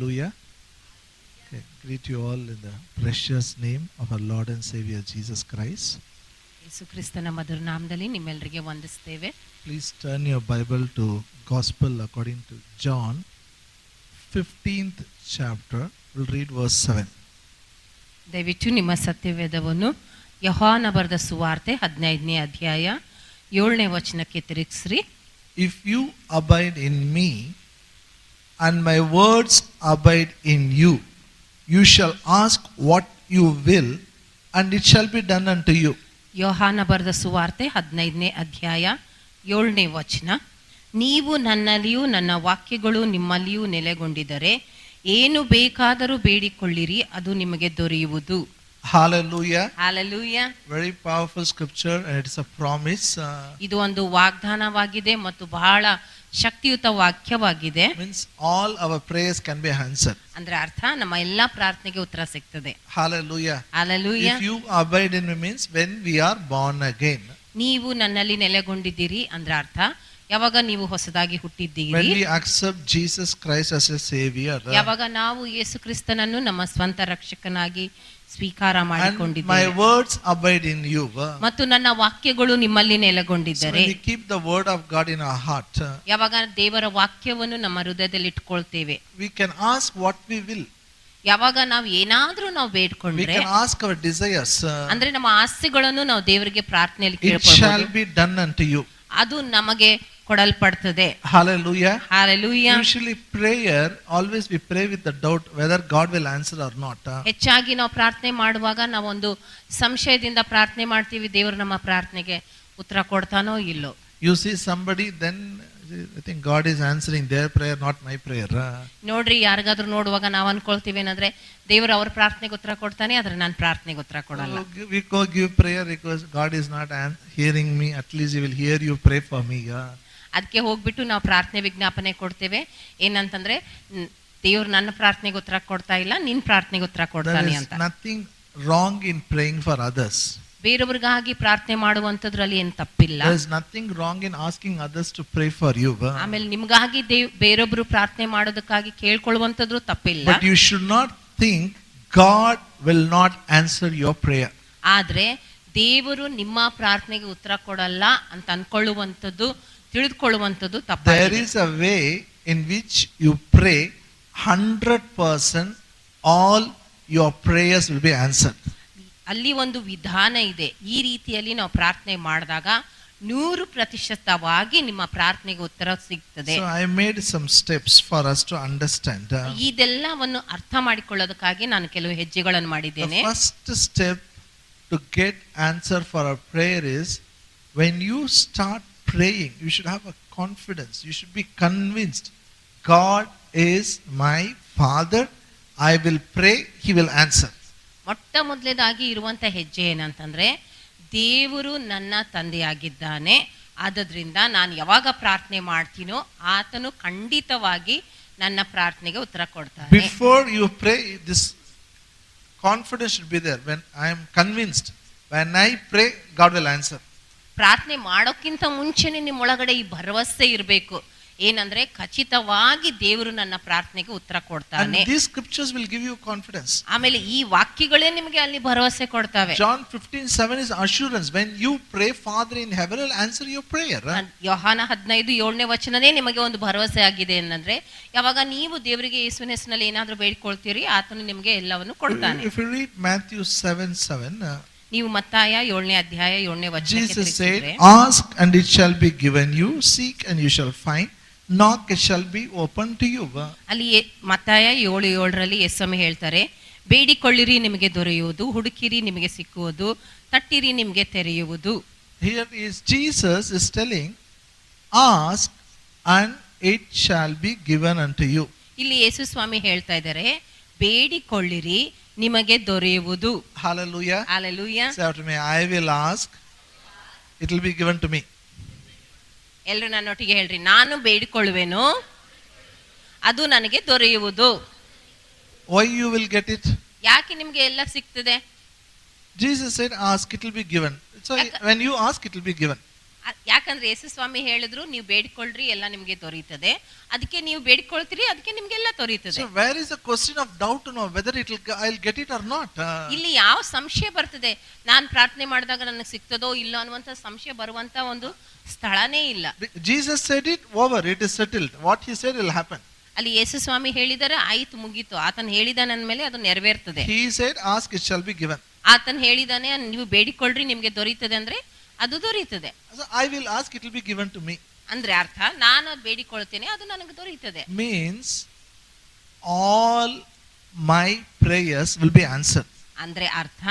Hallelujah. Okay, greet you all in the precious name of our Lord and Savior Jesus Christ. ಯೇಸು ಕ್ರಿಸ್ತನ ಮಧುರ ನಾಮದಲ್ಲಿ ನಿಮ್ಮೆಲ್ಲರಿಗೆ ವಂದಿಸ್ತೇವೆ. Please turn your Bible to Gospel according to John, 15th chapter. We'll read verse 7. ದಯವಿಟ್ಟು ನಿಮ್ಮ ಸತ್ಯವೇದವನ್ನು ಯೋಹಾನ ಬರೆದ ಸುವಾರ್ತೆ 15ನೇ ಅಧ್ಯಾಯ 7ನೇ ವಚನಕ್ಕೆ ತಿರುಗಿಸ್ರಿ. If you abide in me and my words abide in you, you shall ask what you will, and it shall be done unto you. ಯೋಹಾನ ಬರೆದ ಸುವಾರ್ತೆ 15ನೇ ಅಧ್ಯಾಯ 7ನೇ ವಚನ. ನೀವು ನನ್ನಲ್ಲಿಯೂ ನನ್ನ ವಾಕ್ಯಗಳು ನಿಮ್ಮಲ್ಲಿಯೂ ನೆಲೆಗೊಂಡಿದ್ದರೆ ಏನು ಬೇಕಾದರೂ ಬೇಡಿಕೊಳ್ಳಿರಿ, ಅದು ನಿಮಗೆ ದೊರೆಯುವುದು. Hallelujah. Hallelujah. Very powerful scripture, and it's a promise. ಇದು ಒಂದು ವಾಗ್ದಾನವಾಗಿದೆ ಮತ್ತು ಬಹಳ ಶಕ್ತಿಯುತ ವಾಕ್ಯವಾಗಿದೆ. Means all our prayers can be answered. ಅಂದ್ರೆ ಅರ್ಥ ನಮ್ಮ ಎಲ್ಲಾ ಪ್ರಾರ್ಥನೆಗೆ ಉತ್ತರ ಸಿಗ್ತದೆ. Hallelujah. Hallelujah. If you abide in me means when we are born again. ನೀವು ನನ್ನಲ್ಲಿ ನೆಲೆಗೊಂಡಿದ್ದೀರಿ ಅಂದ್ರೆ ಅರ್ಥ ಯಾವಾಗ ನೀವು ಹೊಸದಾಗಿ ಹುಟ್ಟಿದ್ದೀರಿ, when we accept Jesus Christ as a savior, ಯಾವಾಗ ನಾವು ಯೇಸು ಕ್ರಿಸ್ತನನ್ನು ನಮ್ಮ ಸ್ವಂತ ರಕ್ಷಕನಾಗಿ ಸ್ವೀಕಾರ and ಮಾಡಿಕೊಂಡಿದ್ದೇವೆ, my words abide in you. ಮತ್ತು ನನ್ನ ವಾಕ್ಯಗಳು ನಿಮ್ಮಲ್ಲಿ So ನೆಲೆಗೊಂಡಿದ್ದರೆ, when we keep the word of God in our heart, ಯಾವಾಗ ದೇವರ ವಾಕ್ಯವನ್ನು ನಮ್ಮ ಹೃದಯದಲ್ಲಿ ಇಟ್ಕೊಳ್ತೇವೆ, we can ask what we will. ಯಾವಾಗ ನಾವು ಏನಾದ್ರೂ ನಾವು We ಬೇಡ್ಕೊಂಡ್ರೆ can ask our desires. ಅಂದ್ರೆ ನಮ್ಮ ಆಸೆಗಳನ್ನು ನಾವು ದೇವರಿಗೆ ಪ್ರಾರ್ಥನೆಯಲ್ಲಿ It shall ಕೇಳ್ಕೊಳ್ಬಹುದು, be done unto you. ಅದು ನಮಗೆ ಕೊಡಲ್ಪಡ್ತದೆ. Hallelujah. Hallelujah. Usually prayer, always we pray with the doubt whether God will answer or not. ಹೆಚ್ಚಾಗಿ ನಾವು ಪ್ರಾರ್ಥನೆ ಮಾಡುವಾಗ ನಾವೊಂದು ಸಂಶಯದಿಂದ ಪ್ರಾರ್ಥನೆ ಮಾಡ್ತೀವಿ, ದೇವರು ನಮ್ಮ ಪ್ರಾರ್ಥನೆಗೆ ಉತ್ತರ ಕೊಡ್ತಾನೋ ಇಲ್ಲೋ. You see somebody, then I think God is answering their prayer, not my prayer. ನೋಡ್ರಿ, ಯಾರಿಗಾದ್ರೂ ನೋಡುವಾಗ ನಾವು ಅನ್ಕೊಳ್ತೀವಿ ಏನಂದ್ರೆ ದೇವರು ಅವ್ರ ಪ್ರಾರ್ಥನೆಗೆ ಉತ್ತರ ಕೊಡ್ತಾನೆ, ಆದ್ರೆ ನನ್ನ ಪ್ರಾರ್ಥನೆಗೆ ಉತ್ತರ ಕೊಡಲ್ಲ. We go give prayer because God is not hearing me. At least He will hear you pray for me. ಅದಕ್ಕೆ ಹೋಗ್ಬಿಟ್ಟು ನಾವು ಪ್ರಾರ್ಥನೆ ವಿಜ್ಞಾಪನೆ ಕೊಡ್ತೇವೆ, ಏನಂತಂದ್ರೆ ದೇವ್ರು ನನ್ನ ಪ್ರಾರ್ಥನೆಗೆ ಉತ್ತರ ಕೊಡ್ತಾ ಇಲ್ಲ, ನಿನ್ ಪ್ರಾರ್ಥನೆಗೆ ಉತ್ತರ There ಕೊಡ್ತಾನೆ is ಅಂತ. nothing wrong in praying for others. ಬೇರೊಬ್ಬರಿಗಾಗಿ ಪ್ರಾರ್ಥನೆ ಮಾಡುವಂತದ್ರಲ್ಲಿ ಏನ್ ತಪ್ಪಿಲ್ಲ. There is nothing wrong in asking others to pray for you. ಆಮೇಲೆ ನಿಮ್ಗಾಗಿ ಬೇರೊಬ್ರು ಪ್ರಾರ್ಥನೆ ಮಾಡೋದಕ್ಕಾಗಿ ಕೇಳ್ಕೊಳ್ಳುವಂತದ್ರು ತಪ್ಪಿಲ್ಲ. But you should not think God will not answer your prayer. ಆದ್ರೆ ದೇವರು ನಿಮ್ಮ ಪ್ರಾರ್ಥನೆಗೆ ಉತ್ತರ ಕೊಡಲ್ಲ ಅಂತ ಅನ್ಕೊಳ್ಳುವಂಥದ್ದು, ತಿಳಿದುಕೊಳ್ಳುವಂಥದ್ದು There ತಪ್ಪಾಗಿದೆ. is a way in which you pray 100% all your prayers will be answered. ಅಲ್ಲಿ ಒಂದು ವಿಧಾನ ಇದೆ. ಈ ರೀತಿಯಲ್ಲಿ ನಾವು ಪ್ರಾರ್ಥನೆ ಮಾಡಿದಾಗ 100% ನಿಮ್ಮ ಪ್ರಾರ್ಥನೆಗೆ ಉತ್ತರ ಸಿಗ್ತದೆ. So I made some steps for us to understand. ಇದೆಲ್ಲವನ್ನು ಅರ್ಥ ಮಾಡಿಕೊಳ್ಳೋದಕ್ಕಾಗಿ ನಾನು ಕೆಲವು ಹೆಜ್ಜೆಗಳನ್ನು ಮಾಡಿದ್ದೇನೆ. The first step to get answer for our prayer is when you start praying, you should have a confidence. You should be convinced God is my Father. I will pray, He will answer. ಮೊಟ್ಟ ಮೊದಲೇದಾಗಿ ಇರುವಂತ ಹೆಜ್ಜೆ ಏನಂತಂದ್ರೆ, ದೇವರು ನನ್ನ ತಂದೆಯಾಗಿದ್ದಾನೆ, ಆದ್ರಿಂದ ನಾನು ಯಾವಾಗ ಪ್ರಾರ್ಥನೆ ಮಾಡ್ತೀನೋ ಆತನು ಖಂಡಿತವಾಗಿ ನನ್ನ ಪ್ರಾರ್ಥನೆಗೆ ಉತ್ತರ ಕೊಡ್ತಾನೆ. Before you pray, this confidence should be there. When I am convinced, when I pray, God will answer. ಪ್ರಾರ್ಥನೆ ಮಾಡೋಕ್ಕಿಂತ ಮುಂಚೆನೆ ನಿಮ್ಮೊಳಗಡೆ ಈ ಭರವಸೆ ಇರಬೇಕು, ಏನಂದ್ರೆ ಖಚಿತವಾಗಿ ದೇವರು ನನ್ನ ಪ್ರಾರ್ಥನೆಗೆ ಉತ್ತರ And ಕೊಡ್ತಾನೆ. these scriptures will give you confidence. ಆಮೇಲೆ ಈ ವಾಕ್ಯಗಳೇ ನಿಮಗೆ ಅಲ್ಲಿ ಭರವಸೆ ಕೊಡ್ತವೆ. John 15:7 is assurance. When you pray, Father in heaven will answer your prayer. ಯೋಹಾನ 15:7ನೇ ವಚನನೇ ನಿಮಗೆ ಒಂದು ಭರವಸೆ ಆಗಿದೆ ಏನಂದ್ರೆ, ಯಾವಾಗ ನೀವು ದೇವರಿಗೆ ಯೇಸುವಿನ ಹೆಸರಿನಲ್ಲಿ ಏನಾದ್ರೂ ಬೇಡಿಕೊಳ್ತೀರಿ, ಆತನು ನಿಮಗೆ ಎಲ್ಲವನ್ನು ಕೊಡ್ತಾನೆ. If you read Matthew 7:7, ನೀವು ಮತ್ತಾಯ 7ನೇ ಅಧ್ಯಾಯ 7ನೇ ವಚನಕ್ಕೆ Jesus said, ತಿರುಗಿದ್ರೆ, ask and it shall be given you, seek and you shall find, knock it shall be open to you. ಅಲ್ಲಿ ಮತ್ತಾಯ 7:7ರಲ್ಲಿ ಯೇಸು ಹೇಳ್ತಾರೆ, ಬೇಡಿಕೊಳ್ಳಿರಿ ನಿಮಗೆ ದೊರೆಯುವುದು, ಹುಡುಕಿರಿ ನಿಮಗೆ ಸಿಕ್ಕುವುದು, ತಟ್ಟಿರಿ ನಿಮಗೆ ತೆರೆಯುವುದು. Here is Jesus is telling, ask and it shall be given unto you. ಇಲ್ಲಿ ಯೇಸು ಸ್ವಾಮಿ ಹೇಳ್ತಾ ಇದ್ದಾರೆ, ಬೇಡಿಕೊಳ್ಳಿರಿ ನಿಮಗೆ ದೊರೆಯುವುದು. Hallelujah. Hallelujah. Say after me, I will ask, it will be given to me. ಎಲ್ಲರೂ ನನ್ನೊಟ್ಟಿಗೆ ಹೇಳ್ರಿ, ನಾನು ಬೇಡಿಕೊಳ್ಳುವೆನು, ಅದು ನನಗೆ ದೊರೆಯುವುದು. Why you will get it? ಯಾಕೆ ನಿಮ್ಗೆ ಎಲ್ಲ ಸಿಗ್ತದೆ? Jesus said, ask, it will be given. So when you ask, it will be given. ಯಾಕಂದ್ರೆ ಯೇಸು ಸ್ವಾಮಿ ಹೇಳಿದ್ರು, ನೀವು ಬೇಡಿಕೊಳ್ಳ್ರಿ ಎಲ್ಲ ನಿಮ್ಗೆ ದೊರೆಯುತ್ತದೆ. ಅದಕ್ಕೆ ನೀವು ಬೇಡಿಕೊಳ್ತೀರಿ, ಅದಕ್ಕೆ ನಿಮ್ಗೆಲ್ಲ ದೊರೆಯುತ್ತದೆ. So where is the question of doubt to know whether I'll get it or not? ಇಲ್ಲಿ ಯಾವ ಸಂಶಯ ಬರ್ತದೆ, ನಾನು ಪ್ರಾರ್ಥನೆ ಮಾಡಿದಾಗ ನನಗೆ ಸಿಗ್ತದೋ ಇಲ್ಲ ಅನ್ನುವಂತ ಸಂಶಯ ಬರುವಂತ ಒಂದು ಸ್ಥಳನೇ ಇಲ್ಲ. Jesus said it over, it is settled. What he said will happen. ಅಲ್ಲಿ ಯೇಸು ಸ್ವಾಮಿ ಹೇಳಿದರೆ ಆಯ್ತು, ಮುಗೀತು. ಆತನು ಹೇಳಿದಾನೆ ಅಂದ್ಮೇಲೆ ಅದು ನೆರವೇರ್ತದೆ. He said, ask, it shall be given. ಆತನು ಹೇಳಿದಾನೆ, ನೀವು ಬೇಡಿಕೊಳ್ಳ್ರಿ ನಿಮ್ಗೆ ದೊರೆಯುತ್ತದೆ ಅಂದ್ರೆ ಅದು ದೊರೆಯುತ್ತದೆ. So I will ask, it will be given to me. ಅಂದ್ರೆ ಅರ್ಥ, ನಾನು ಬೇಡಿಕೊಳ್ತೇನೆ, ಅದು ನನಗೆ ದೊರೆಯುತ್ತದೆ. Means all my prayers will be answered. ಅಂದ್ರೆ ಅರ್ಥ,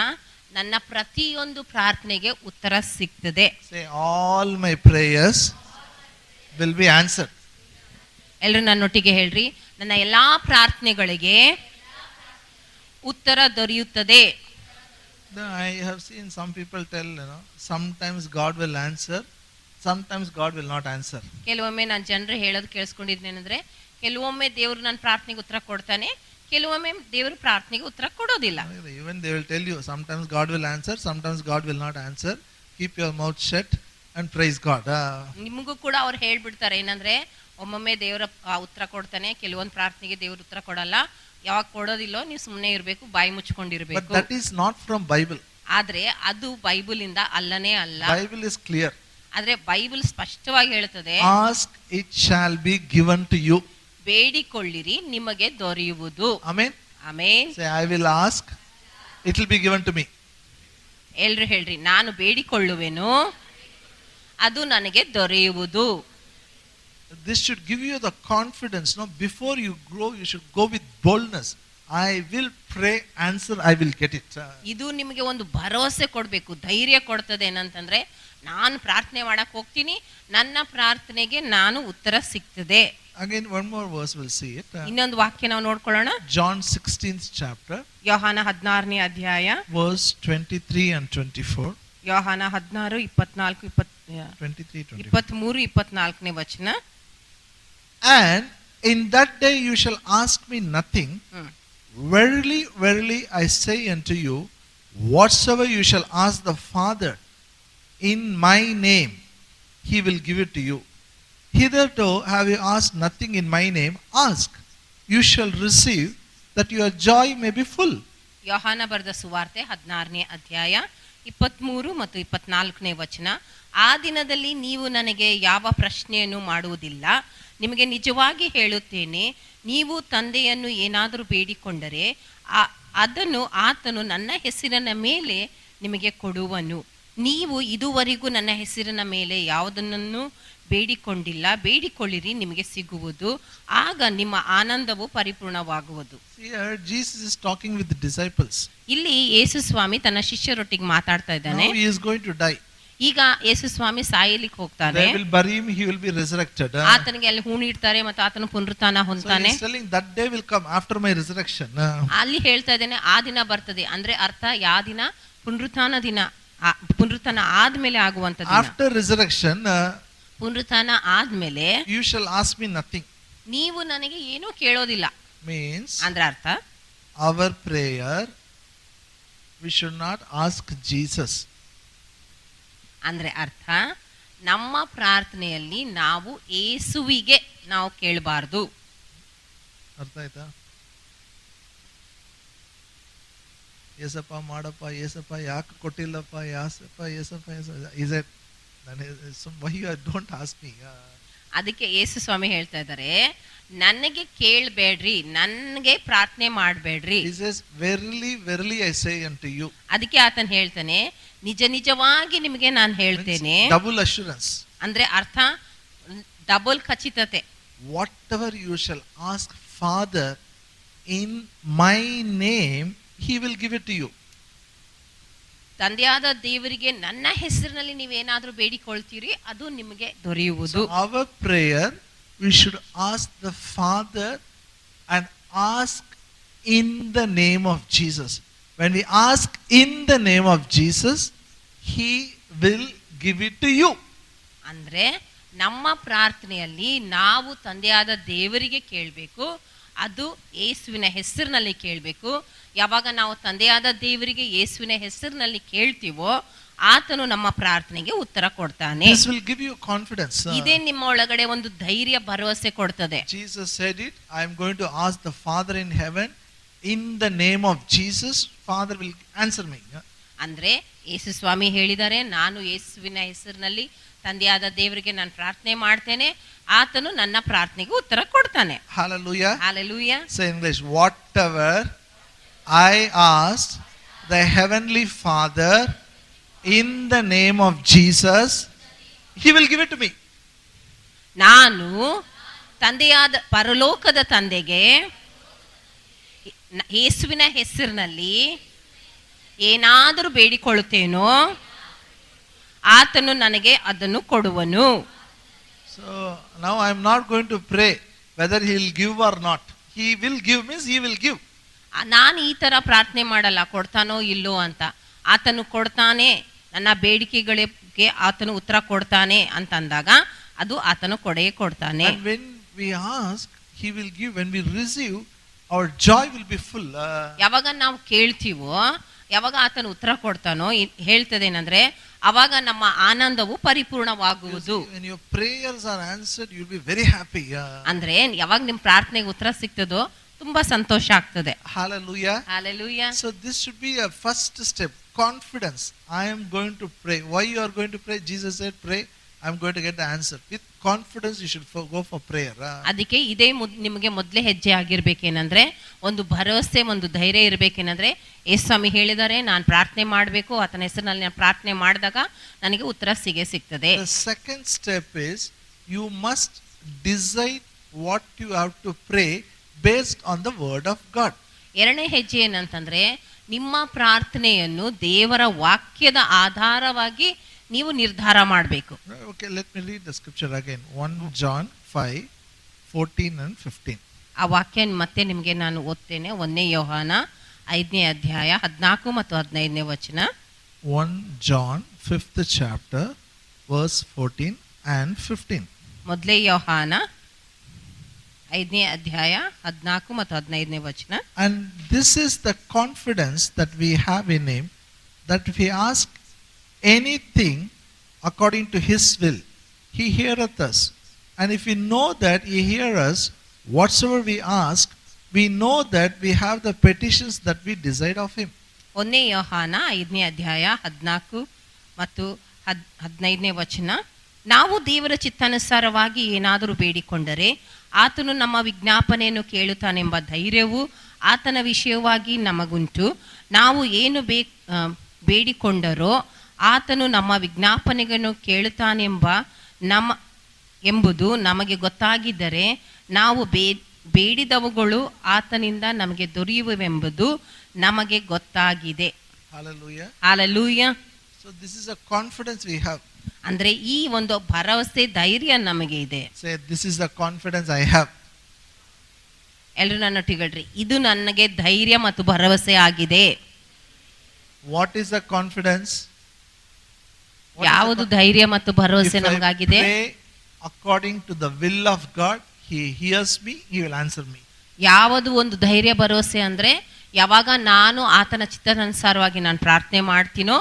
ನನ್ನ ಪ್ರತಿಯೊಂದು ಪ್ರಾರ್ಥನೆಗೆ ಉತ್ತರ ಸಿಗ್ತದೆ. Say, all my prayers will be answered. ಎಲ್ಲರೂ ನನ್ನೊಟ್ಟಿಗೆ ಹೇಳ್ರಿ, ನನ್ನ ಎಲ್ಲಾ ಪ್ರಾರ್ಥನೆಗಳಿಗೆ ಉತ್ತರ ದೊರೆಯುತ್ತದೆ. I have seen some people tell, sometimes God will answer, sometimes God will not answer. ಕೆಲವೊಮ್ಮೆ ನಾನು ಜನರು ಹೇಳೋದು ಕೇಳಿಸ್ಕೊಂಡಿದ್ದೇನೆಂದ್ರೆ, ಕೆಲವೊಮ್ಮೆ ದೇವರು ನನ್ನ ಪ್ರಾರ್ಥನೆಗೆ ಉತ್ತರ ಕೊಡ್ತಾನೆ, ಕೆಲವೊಮ್ಮೆ ದೇವರು ಪ್ರಾರ್ಥನೆಗೆ ಉತ್ತರ ಕೊಡೋದಿಲ್ಲ. Even they will tell you, sometimes God will answer, sometimes God will not answer. Keep your mouth shut and praise God. ನಿಮಗೂ ಕೂಡ ಅವ್ರು ಹೇಳ್ಬಿಡ್ತಾರೆ ಏನಂದ್ರೆ, ಒಮ್ಮೊಮ್ಮೆ ದೇವರ ಉತ್ತರ ಕೊಡ್ತಾನೆ, ಕೆಲವೊಂದು ಪ್ರಾರ್ಥನೆಗೆ ದೇವ್ರ ಉತ್ತರ ಕೊಡಲ್ಲ. ಯಾವಾಗ ಕೊಡೋದಿಲ್ಲೋ ನೀವು ಸುಮ್ಮನೆ ಇರಬೇಕು, ಬಾಯಿ ಮುಚ್ಕೊಂಡಿರ್ಬೇಕು. But that is not from Bible. ಆದ್ರೆ ಅದು ಬೈಬಲ್ ಇಂದ ಅಲ್ಲನೇ ಅಲ್ಲ. Bible is clear. ಆದ್ರೆ ಬೈಬಲ್ ಸ್ಪಷ್ಟವಾಗಿ ಹೇಳ್ತದೆ, ask, it shall be given to you. ಬೇಡಿಕೊಳ್ಳಿರಿ, ನಿಮಗೆ ದೊರೆಯುವುದು. Amen. Amen. Say, I will ask, it will be given to me. ಎಲ್ರು ಹೇಳ್ರಿ, ನಾನು ಬೇಡಿಕೊಳ್ಳುವೆನು, ಅದು ನನಗೆ ದೊರೆಯುವುದು. This should give you the confidence. Before you grow, you should go with boldness. I will pray, answer, I will get it. ಇದು ನಿಮಗೆ ಒಂದು ಭರವಸೆ ಕೊಡಬೇಕು, ಧೈರ್ಯ ಕೊಡ್ತದೆ. ಏನಂತಂದ್ರೆ, ನಾನು ಪ್ರಾರ್ಥನೆ ಮಾಡಕ್ ಹೋಗ್ತೀನಿ, ನನ್ನ ಪ್ರಾರ್ಥನೆಗೆ ನಾನು ಉತ್ತರ ಸಿಗ್ತದೆ. Again, one more verse, we'll see it. ಇನ್ನೊಂದು ವಾಕ್ಯ ನಾವು ನೋಡ್ಕೊಳ್ಳೋಣ. John 16th chapter, ಯೋಹಾನ 16ನೇ ಅಧ್ಯಾಯ, verse 23 and 24. ಯೋಹಾನ 16, 24, 23, 24. 23, 24ನೇ ವಚನ. And in that day you shall ask me nothing. Verily, verily, I say unto you, whatsoever you shall ask the Father in my name, he will give it to you. Hitherto have you asked nothing in my name. Ask, you shall receive, that your joy may be full. ಯೋಹಾನ ಬರೆದ ಸುವಾರ್ತೆ 16ನೇ ಅಧ್ಯಾಯ 23 ಮತ್ತು 24ನೇ ವಚನ. ಆ ದಿನದಲ್ಲಿ ನೀವು ನನಗೆ ಯಾವ ಪ್ರಶ್ನೆಯನ್ನು ಮಾಡುವುದಿಲ್ಲ. ನಿಮಗೆ ನಿಜವಾಗಿ ಹೇಳುತ್ತೇನೆ, ನೀವು ತಂದೆಯನ್ನು ಏನಾದರೂ ಬೇಡಿಕೊಂಡರೆ ಅದನ್ನು ಆತನು ನನ್ನ ಹೆಸರಿನ ಮೇಲೆ ನಿಮಗೆ ಕೊಡುವನು. ನೀವು ಇದುವರೆಗೂ ನನ್ನ ಹೆಸರಿನ ಮೇಲೆ ಯಾವುದನ್ನು ಬೇಡಿಕೊಂಡಿಲ್ಲ. ಬೇಡಿಕೊಳ್ಳಿರಿ, ನಿಮಗೆ ಸಿಗುವುದು. ಆಗ ನಿಮ್ಮ ಆನಂದವು ಪರಿಪೂರ್ಣವಾಗುವುದು. Here Jesus is talking with the disciples. ಇಲ್ಲಿ ಯೇಸು ಸ್ವಾಮಿ ತನ್ನ ಶಿಷ್ಯರೊಟ್ಟಿಗೆ ಮಾತಾಡ್ತಾ ಇದ್ದಾನೆ. Now he is going to die. ಈಗ ಯೇಸು ಸ್ವಾಮಿ ಸಾಯಲಿಕ್ಕೆ ಹೋಗ್ತಾನೆ. They will bury him, he will be resurrected. ಆತನಿಗೆ ಅಲ್ಲಿ ಹೂಣಿಡ್ತಾರೆ ಮತ್ತು ಆತನು ಪುನರುತ್ಥಾನ ಹೊಂದ್ತಾನೆ. So he is telling that day will come after my resurrection. ಅಲ್ಲಿ ಹೇಳ್ತಾ ಇದ್ದೇನೆ, ಆ ದಿನ ಬರ್ತದೆ. ಅಂದ್ರೆ ಅರ್ಥ, ಯಾವ ದಿನ? ಪುನರುತ್ಥಾನ ದಿನ. ಪುನರುತ್ಥಾನ ಆದ್ಮೇಲೆ ಆಗುವಂತ ದಿನ. After resurrection, ಪುನರುತ್ಥಾನ ಆದ್ಮೇಲೆ you shall ask me nothing. ನೀವು ನನಗೆ ಏನೂ ಕೇಳೋದಿಲ್ಲ. Means ಅಂದ್ರೆ ಅರ್ಥ, our prayer, we should not ask Jesus. ಅಂದ್ರೆ ಅರ್ಥ, ನಮ್ಮ ಪ್ರಾರ್ಥನೆಯಲ್ಲಿ ನಾವು ಯೇಸುವಿಗೆ ನಾವು ಕೇಳಬಾರ್ದು. ಅರ್ಥ ಆಯ್ತಾ? ಏಸಪ್ಪ ಮಾಡಪ್ಪ, ಏಸಪ್ಪ ಯಾಕೆ ಕೊಟ್ಟಿಲ್ಲಪ್ಪ, ಯಾಸಪ್ಪ Yesappa is it why you don't ask me? ಅದಕ್ಕೆ ಯೇಸು ಸ್ವಾಮಿ ಹೇಳ್ತಾ ಇದ್ದಾರೆ, ನನಗೆ ಕೇಳಬೇಡ್ರಿ, ನನಗೆ ಪ್ರಾರ್ಥನೆ ಮಾಡಬೇಡ್ರಿ. He says, verily, verily I say unto you. ಅದಕ್ಕೆ ಆತನು ಹೇಳ್ತಾನೆ, ನಿಜ ನಿಜವಾಗಿ ನಿಮಗೆ ನಾನು ಹೇಳ್ತೇನೆ. Double assurance. ಅಂದ್ರೆ ಅರ್ಥ, ಡಬಲ್ ಖಚಿತತೆ. Whatever you shall ask Father in my name, he will give it to you. ತಂದೆಯಾದ ದೇವರಿಗೆ ನನ್ನ ಹೆಸರಿನಲ್ಲಿ ನೀವೇನಾದ್ರೂ ಬೇಡಿಕೊಳ್ತೀರಿ, ಅದು ನಿಮಗೆ ದೊರೆಯುವುದು. So our prayer, we should ask the Father and ask in the name of Jesus. When we ask in the name of Jesus, he will give it to you. ಅಂದ್ರೆ ನಮ್ಮ ಪ್ರಾರ್ಥನೆಯಲ್ಲಿ ನಾವು ತಂದೆಯಾದ ದೇವರಿಗೆ ಕೇಳಬೇಕು. ಅದು ಯೇಸುವಿನ ಹೆಸರಿನಲ್ಲಿ ಕೇಳಬೇಕು. ಯಾವಾಗ ನಾವು ತಂದೆಯಾದ ದೇವರಿಗೆ ಯೇಸುವಿನ ಹೆಸರಿನಲ್ಲಿ ಕೇಳ್ತೀವೋ ಆತನು ನಮ್ಮ ಪ್ರಾರ್ಥನೆಗೆ ಉತ್ತರ ಕೊಡ್ತಾನೆ. This will give you confidence. ಇದೇ ನಿಮ್ಮ ಒಳಗಡೆ ಒಂದು ಧೈರ್ಯ ಭರವಸೆ ಕೊಡ್ತದೆ. Jesus said it, I am going to ask the Father in heaven in the name of Jesus, Father will answer me. ಅಂದ್ರೆ ಯೇಸು ಸ್ವಾಮಿ ಹೇಳಿದ್ದಾರೆ, ನಾನು ಯೇಸುವಿನ ಹೆಸರಿನಲ್ಲಿ ತಂದೆಯಾದ ದೇವರಿಗೆ ನಾನು ಪ್ರಾರ್ಥನೆ ಮಾಡ್ತೇನೆ, ಆತನು ನನ್ನ ಪ್ರಾರ್ಥನೆಗೆ ಉತ್ತರ ಕೊಡ್ತಾನೆ. Hallelujah. Hallelujah. Say in English, whatever I asked the heavenly Father in the name of Jesus, he will give it to me. ನಾನು ತಂದೆಯಾದ ಪರಲೋಕದ ತಂದೆಗೆ ಯೇಸುವಿನ ಹೆಸರಿನಲ್ಲಿ ಏನಾದರೂ ಬೇಡಿಕೊಳ್ಳುತ್ತೇನೋ ಆತನು ನನಗೆ ಅದನ್ನು ಕೊಡುವನು. So now I am not going to pray whether he will give or not. He will give means he will give. ನಾನು ಈ ತರ ಪ್ರಾರ್ಥನೆ ಮಾಡಲ್ಲ, ಕೊಡ್ತಾನೋ ಇಲ್ಲೋ ಅಂತ. ಆತನು ಕೊಡ್ತಾನೆ, ನನ್ನ ಬೇಡಿಕೆಗಳಿಗೆ ಆತನು ಉತ್ತರ ಕೊಡ್ತಾನೆ ಅಂತ ಅಂದಾಗ ಅದು ಆತನು ಕೊಡ್ತಾನೆ. And when we ask, he will give. When we receive, our joy will be full. ಯಾವಾಗ ನಾವು ಕೇಳ್ತೀವೋ, ಯಾವಾಗ ಆತನು ಉತ್ತರ ಕೊಡ್ತಾನೋ ಹೇಳ್ತದೇನಂದ್ರೆ ಅವಾಗ ನಮ್ಮ ಆನಂದವು ಪರಿಪೂರ್ಣವಾಗುವುದು. When your prayers are answered, you will be very happy. ಅಂದ್ರೆ ಯಾವಾಗ ನಿಮ್ ಪ್ರಾರ್ಥನೆಗೆ ಉತ್ತರ ಸಿಗ್ತದೋ ತುಂಬಾ ಸಂತೋಷ ಆಗ್ತದೆ. Hallelujah. Hallelujah. So this should be a first step, confidence. I am going to pray. Why you are going to pray? Jesus said, pray. I am going to get the answer. With confidence you should go for prayer. ಅದಕ್ಕೆ ಇದೇ ನಿಮಗೆ ಮೊದಲೇ ಹೆಜ್ಜೆ ಆಗಿರ್ಬೇಕೇನಂದ್ರೆ, ಒಂದು ಭರವಸೆ, ಒಂದು ಧೈರ್ಯ ಇರಬೇಕೇನಂದ್ರೆ, ಯೇಸು ಸ್ವಾಮಿ ಹೇಳಿದ್ದಾರೆ ನಾನು ಪ್ರಾರ್ಥನೆ ಮಾಡಬೇಕು, ಆತನ ಹೆಸರಿನಲ್ಲಿ ನಾನು ಪ್ರಾರ್ಥನೆ ಮಾಡಿದಾಗ ನನಗೆ ಉತ್ತರ ಸಿಗ್ತದೆ. The second step is you must decide what you have to pray based on the word of God. ಎರಡನೇ ಹೆಜ್ಜೆ ಏನಂತಂದ್ರೆ, ನಿಮ್ಮ ಪ್ರಾರ್ಥನೆಯನ್ನು ದೇವರ ವಾಕ್ಯದ ಆಧಾರವಾಗಿ ನೀವು ನಿರ್ಧಾರ ಮಾಡಬೇಕು. Okay, let me read the scripture again. 1 John 5:14 and 15. ಆ ವಾಕ್ಯ ಮತ್ತೆ ನಿಮಗೆ ನಾನು ಓದ್ತೇನೆ. 1 ಯೋಹಾನ 5ನೇ ಅಧ್ಯಾಯ 14 ಮತ್ತು 15ನೇ ವಚನ. 1 John 5th chapter verse 14 and 15. ಮೊದಲೇ ಯೋಹಾನ 5ನೇ ಅಧ್ಯಾಯ 14 ಮತ್ತು 15ನೇ ವಚನ. And this is the confidence that we have in him, that if we ask anything according to his will, he heareth us. And if we know that he hear us whatsoever we ask, we know that we have the petitions that we desire of him. 1 ಯೋಹಾನ 5ನೇ ಅಧ್ಯಾಯ 14 ಮತ್ತು 15ನೇ ವಚನ. ನಾವು ದೇವರ ಚಿತ್ತಾನುಸಾರವಾಗಿ ಏನಾದರೂ ಬೇಡಿಕೊಂಡರೆ ಆತನು ನಮ್ಮ ವಿಜ್ಞಾಪನೆಯನ್ನು ಕೇಳುತ್ತಾನೆಂಬ ಧೈರ್ಯವು ಆತನ ವಿಷಯವಾಗಿ ನಮಗುಂಟು. ನಾವು ಏನು ಬೇಡಿಕೊಂಡರೋ ಆತನು ನಮ್ಮ ವಿಜ್ಞಾಪನೆಗಳನ್ನು ಎಂಬುದು ನಮಗೆ ಗೊತ್ತಾಗಿದ್ದರೆ ನಾವು ಬೇಡಿದವುಗಳು ಆತನಿಂದ ನಮಗೆ ದೊರೆಯುವೆಂಬುದು ನಮಗೆ ಗೊತ್ತಾಗಿದೆ. Hallelujah. Hallelujah. So this is a confidence we have. ಅಂದ್ರೆ ಈ ಒಂದು ಭರವಸೆ, ಧೈರ್ಯ ನಮಗೆ ಇದೆ. Say, this is the confidence I have. ಎಲ್ಲರೂ ನನ್ನೊಟ್ಟಿಗಳ್ರಿ, ಇದು ನನಗೆ ಧೈರ್ಯ ಮತ್ತು ಭರವಸೆ ಆಗಿದೆ. What is the confidence? ಯಾವುದು ಧೈರ್ಯ ಮತ್ತು ಭರವಸೆ ನಮಗಾಗಿದೆ? According to the will of God, he hears me, he will answer me. ಯಾವುದು ಒಂದು ಧೈರ್ಯ ಭರವಸೆ ಅಂದ್ರೆ, ಯಾವಾಗ ನಾನು ಆತನ ಚಿತ್ತಾನುಸಾರವಾಗಿ ನಾನು ಪ್ರಾರ್ಥನೆ ಮಾಡ್ತೀನೋ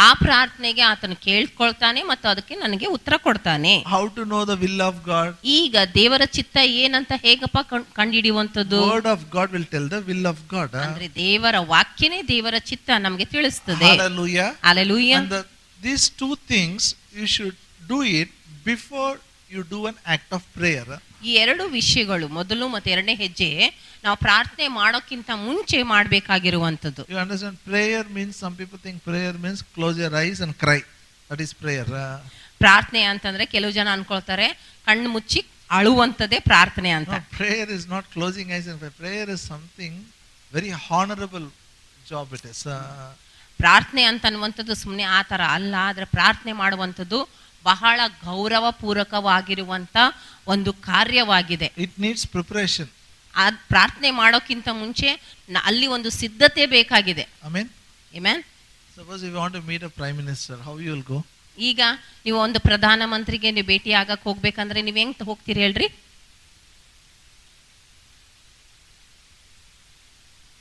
ಆ ಪ್ರಾರ್ಥನೆಗೆ ಆತನು ಕೇಳ್ಕೊಳ್ತಾನೆ ಮತ್ತು ಅದಕ್ಕೆ ನನಗೆ ಉತ್ತರ ಕೊಡ್ತಾನೆ. How to know the will of God? ಈಗ ದೇವರ ಚಿತ್ತ ಏನಂತ ಹೇಗಪ್ಪ ಕಂಡುಹಿಡಿಯುವಂತದ್ದು? Word of God will tell the will of God. ಅಂದ್ರೆ ದೇವರ ವಾಕ್ಯನೇ ದೇವರ ಚಿತ್ತ ನಮಗೆ ತಿಳಿಸ್ತದೆ. Hallelujah. Hallelujah. And these two things you should do it before you do an act of prayer. ಈ ಎರಡು ವಿಷಯಗಳು, ಮೊದಲು ಮತ್ತು ಎರಡನೇ ಹೆಜ್ಜೆ, ನಾವು ಪ್ರಾರ್ಥನೆ ಮಾಡೋಕ್ಕಿಂತ ಮುಂಚೆ ಮಾಡಬೇಕಾಗಿರುವಂತದ್ದು. You understand? Prayer means, some people think prayer means close your eyes and cry. That is prayer. ಪ್ರಾರ್ಥನೆ ಅಂತಂದ್ರೆ ಕೆಲವು ಜನ ಅನ್ಕೊಳ್ತಾರೆ ಕಣ್ಣು ಮುಚ್ಚಿ ಅಳುವಂತದೇ ಪ್ರಾರ್ಥನೆ ಅಂತ. No, prayer is not closing eyes and cry. Prayer is something very honorable job it is. ಪ್ರಾರ್ಥನೆ ಅಂತ ಅನ್ನುವಂಥದ್ದು ಸುಮ್ಮನೆ ಆ ಥರ ಅಲ್ಲ. ಆದರೆ ಪ್ರಾರ್ಥನೆ ಮಾಡುವಂಥದ್ದು ಬಹಳ ಗೌರವ ಪೂರ್ವಕವಾಗಿರುವಂತ ಒಂದು ಕಾರ್ಯವಾಗಿದೆ. It needs preparation. ಆ ಪ್ರಾರ್ಥನೆ ಮಾಡೋಕ್ಕಿಂತ ಮುಂಚೆ ಅಲ್ಲಿ ಒಂದು ಸಿದ್ಧತೆ ಬೇಕಾಗಿದೆ. Amen. Amen. Suppose if you want to meet a prime minister, how you will go? ಈಗ ನೀವು ಒಂದು ಪ್ರಧಾನ ಮಂತ್ರಿಗೆ ನೀವು ಭೇಟಿ ಆಗಕ್ಕೆ ಹೋಗ್ಬೇಕಂದ್ರೆ ನೀವು ಹೆಂಗ್ ಹೋಗ್ತೀರಿ ಹೇಳ್ರಿ?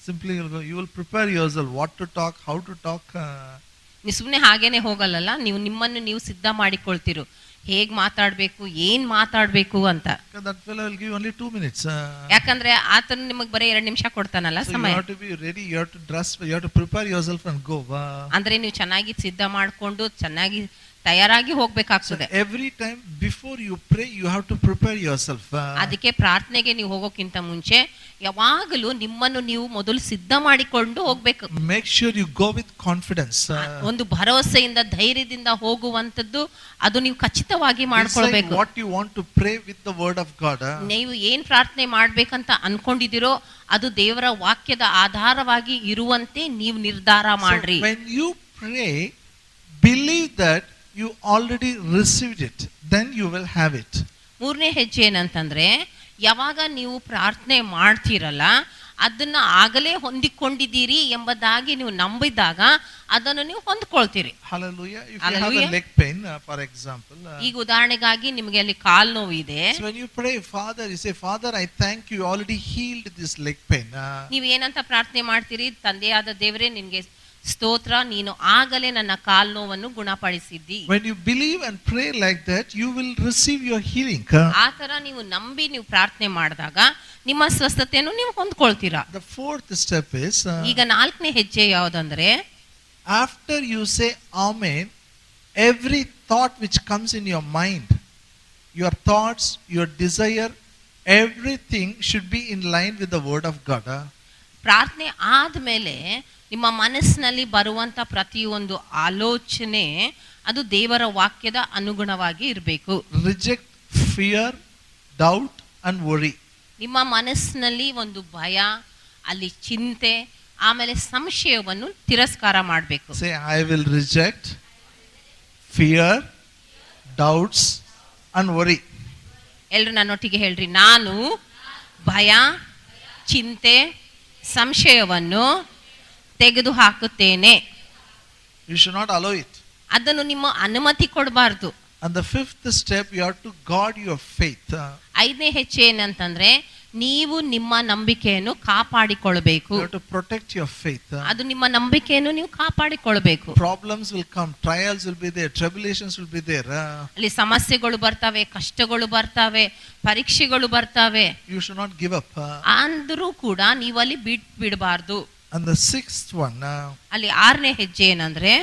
Simply you will prepare yourself what to talk, how to talk. ನೀವು ಸುಮ್ಮನೆ ಹಾಗೇನೆ ಹೋಗಲ್ಲಲ್ಲ, ನೀವು ನಿಮ್ಮನ್ನು ನೀವು ಸಿದ್ಧ ಮಾಡಿಕೊಳ್ತಿರು ಹೇಗ್ ಮಾತಾಡ್ಬೇಕು, ಏನ್ ಮಾತಾಡ್ಬೇಕು ಅಂತ. That fellow will give you only 2 minutes. ಯಾಕಂದ್ರೆ ಆತನು ನಿಮಗೆ ಬರೀ 2 ನಿಮಿಷ ಕೊಡ್ತಾನಲ್ಲ So ಸಮಯ. you have to be ready, you have to dress, you have to prepare yourself and go. ಅಂದ್ರೆ ನೀವು ಚೆನ್ನಾಗಿ ಸಿದ್ಧ ಮಾಡ್ಕೊಂಡು ಚೆನ್ನಾಗಿ ತಯಾರಾಗಿ ಹೋಗ್ಬೇಕಾಗ್ತದೆ. So every time before you pray you have to prepare yourself. ಅದಕ್ಕೆ ಪ್ರಾರ್ಥನೆಗೆ ನೀವು ಹೋಗೋಕ್ಕಿಂತ ಮುಂಚೆ ಯಾವಾಗಲೂ ನಿಮ್ಮನ್ನು ನೀವು ಮೊದಲು ಸಿದ್ಧ ಮಾಡಿಕೊಂಡು ಹೋಗ್ಬೇಕು. Make sure you go with confidence. ಒಂದು ಭರವಸೆಯಿಂದ ಧೈರ್ಯದಿಂದ ಹೋಗುವಂತದ್ದು ಅದು ನೀವು ಖಚಿತವಾಗಿ ಮಾಡ್ಕೊಳ್ಬೇಕು. Decide what you want to pray with the word of God. ನೀವು ಏನ್ ಪ್ರಾರ್ಥನೆ ಮಾಡ್ಬೇಕಂತ ಅನ್ಕೊಂಡಿದಿರೋ ಅದು ದೇವರ ವಾಕ್ಯದ ಆಧಾರವಾಗಿ ಇರುವಂತೆ ನೀವು ನಿರ್ಧಾರ ಮಾಡ್ರಿ. So when you pray, believe that you already received it, then you will have it. ಮೂರನೇ ಹೆಜ್ಜೆ ಏನಂತಂದ್ರೆ, ಯಾವಾಗ ನೀವು ಪ್ರಾರ್ಥನೆ ಮಾಡ್ತೀರಲ್ಲ ಅದನ್ನ ಆಗಲೇ ಹೊಂದಿಕೊಂಡಿದ್ದೀರಿ ಎಂಬುದಾಗಿ ನೀವು ನಂಬಿದಾಗ ಅದನ್ನು ನೀವು ಹೊಂದ್ಕೊಳ್ತೀರಿ. Hallelujah. If you have a leg pain, for example, ಈಗ ಉದಾಹರಣೆಗಾಗಿ ನಿಮಗೆ ಅಲ್ಲಿ ಕಾಲ್ ನೋವು ಇದೆ. So when you pray, Father, you say, Father, I thank you already healed this leg pain. ನೀವು ಏನಂತ ಪ್ರಾರ್ಥನೆ ಮಾಡ್ತೀರಿ? ತಂದೆಯಾದ ದೇವರೇ ನಿನ್ಗೆ ಸ್ತೋತ್ರ, ನೀನು ಆಗಲೇ ನನ್ನ ಕಾಲ್ ನೋವನ್ನು ಗುಣಪಡಿಸಿದ್ದಿ. When you believe and pray like that, you will receive your healing. ಆ ತರ ನೀವು ನಂಬಿ ನೀವು ಪ್ರಾರ್ಥನೆ ಮಾಡಿದಾಗ ನಿಮ್ಮ ಸ್ವಸ್ಥತೆಯನ್ನು ನೀವು ಹೊಂದ್ಕೊಳ್ತೀರಾ. The fourth step is, ಈಗ ನಾಲ್ಕನೇ ಹೆಜ್ಜೆ ಯಾವುದಂದ್ರೆ, after you say amen, every thought which comes in your mind, your thoughts, your desire, everything should be in line with the word of God. ಪ್ರಾರ್ಥನೆ ಆದ್ಮೇಲೆ ನಿಮ್ಮ ಮನಸ್ಸಿನಲ್ಲಿ ಬರುವಂತ ಪ್ರತಿಯೊಂದು ಆಲೋಚನೆ ಅದು ದೇವರ ವಾಕ್ಯದ ಅನುಗುಣವಾಗಿ ಇರಬೇಕು. Reject fear, doubt and worry. ನಿಮ್ಮ ಮನಸ್ಸಿನಲ್ಲಿ ಒಂದು ಭಯ, ಅಲ್ಲಿ ಚಿಂತೆ, ಆಮೇಲೆ ಸಂಶಯವನ್ನು ತಿರಸ್ಕಾರ ಮಾಡಬೇಕು. Say, I will reject fear, doubts and worry. ಎಲ್ಲರೂ ನನ್ನೊಟ್ಟಿಗೆ ಹೇಳ್ರಿ, ನಾನು ಭಯ, ಚಿಂತೆ, ಸಂಶಯವನ್ನು ತೆಗೆದು ಹಾಕುತ್ತೇನೆ. You should not allow it. ಅದನ್ನು ನಿಮ್ಮ ಅನುಮತಿ ಕೊಡಬಾರ್ದು. And the fifth step, you have to guard your faith. ಐದನೇ ಹೆಜ್ಜೆ ಏನಂತಂದ್ರೆ, ನೀವು ನಿಮ್ಮ ನಂಬಿಕೆಯನ್ನು ಕಾಪಾಡಿಕೊಳ್ಳಬೇಕು. You have to protect your faith. ಅದು ನಿಮ್ಮ ನಂಬಿಕೆಯನ್ನು ನೀವು ಕಾಪಾಡಿಕೊಳ್ಳಬೇಕು. Problems will come, trials will be there, tribulations will be there. ಅಲ್ಲಿ ಸಮಸ್ಯೆಗಳು ಬರ್ತವೆ, ಕಷ್ಟಗಳು ಬರ್ತವೆ, ಪರೀಕ್ಷೆಗಳು ಬರ್ತವೆ. You should not give up. ಅಂದ್ರೂ ಕೂಡ ನೀವು ಅಲ್ಲಿ ಬಿಡಬಾರ್ದು. And the sixth one, ಅಲ್ಲಿ ಆರನೇ ಹೆಜ್ಜೆ ಏನಂದ್ರೆ,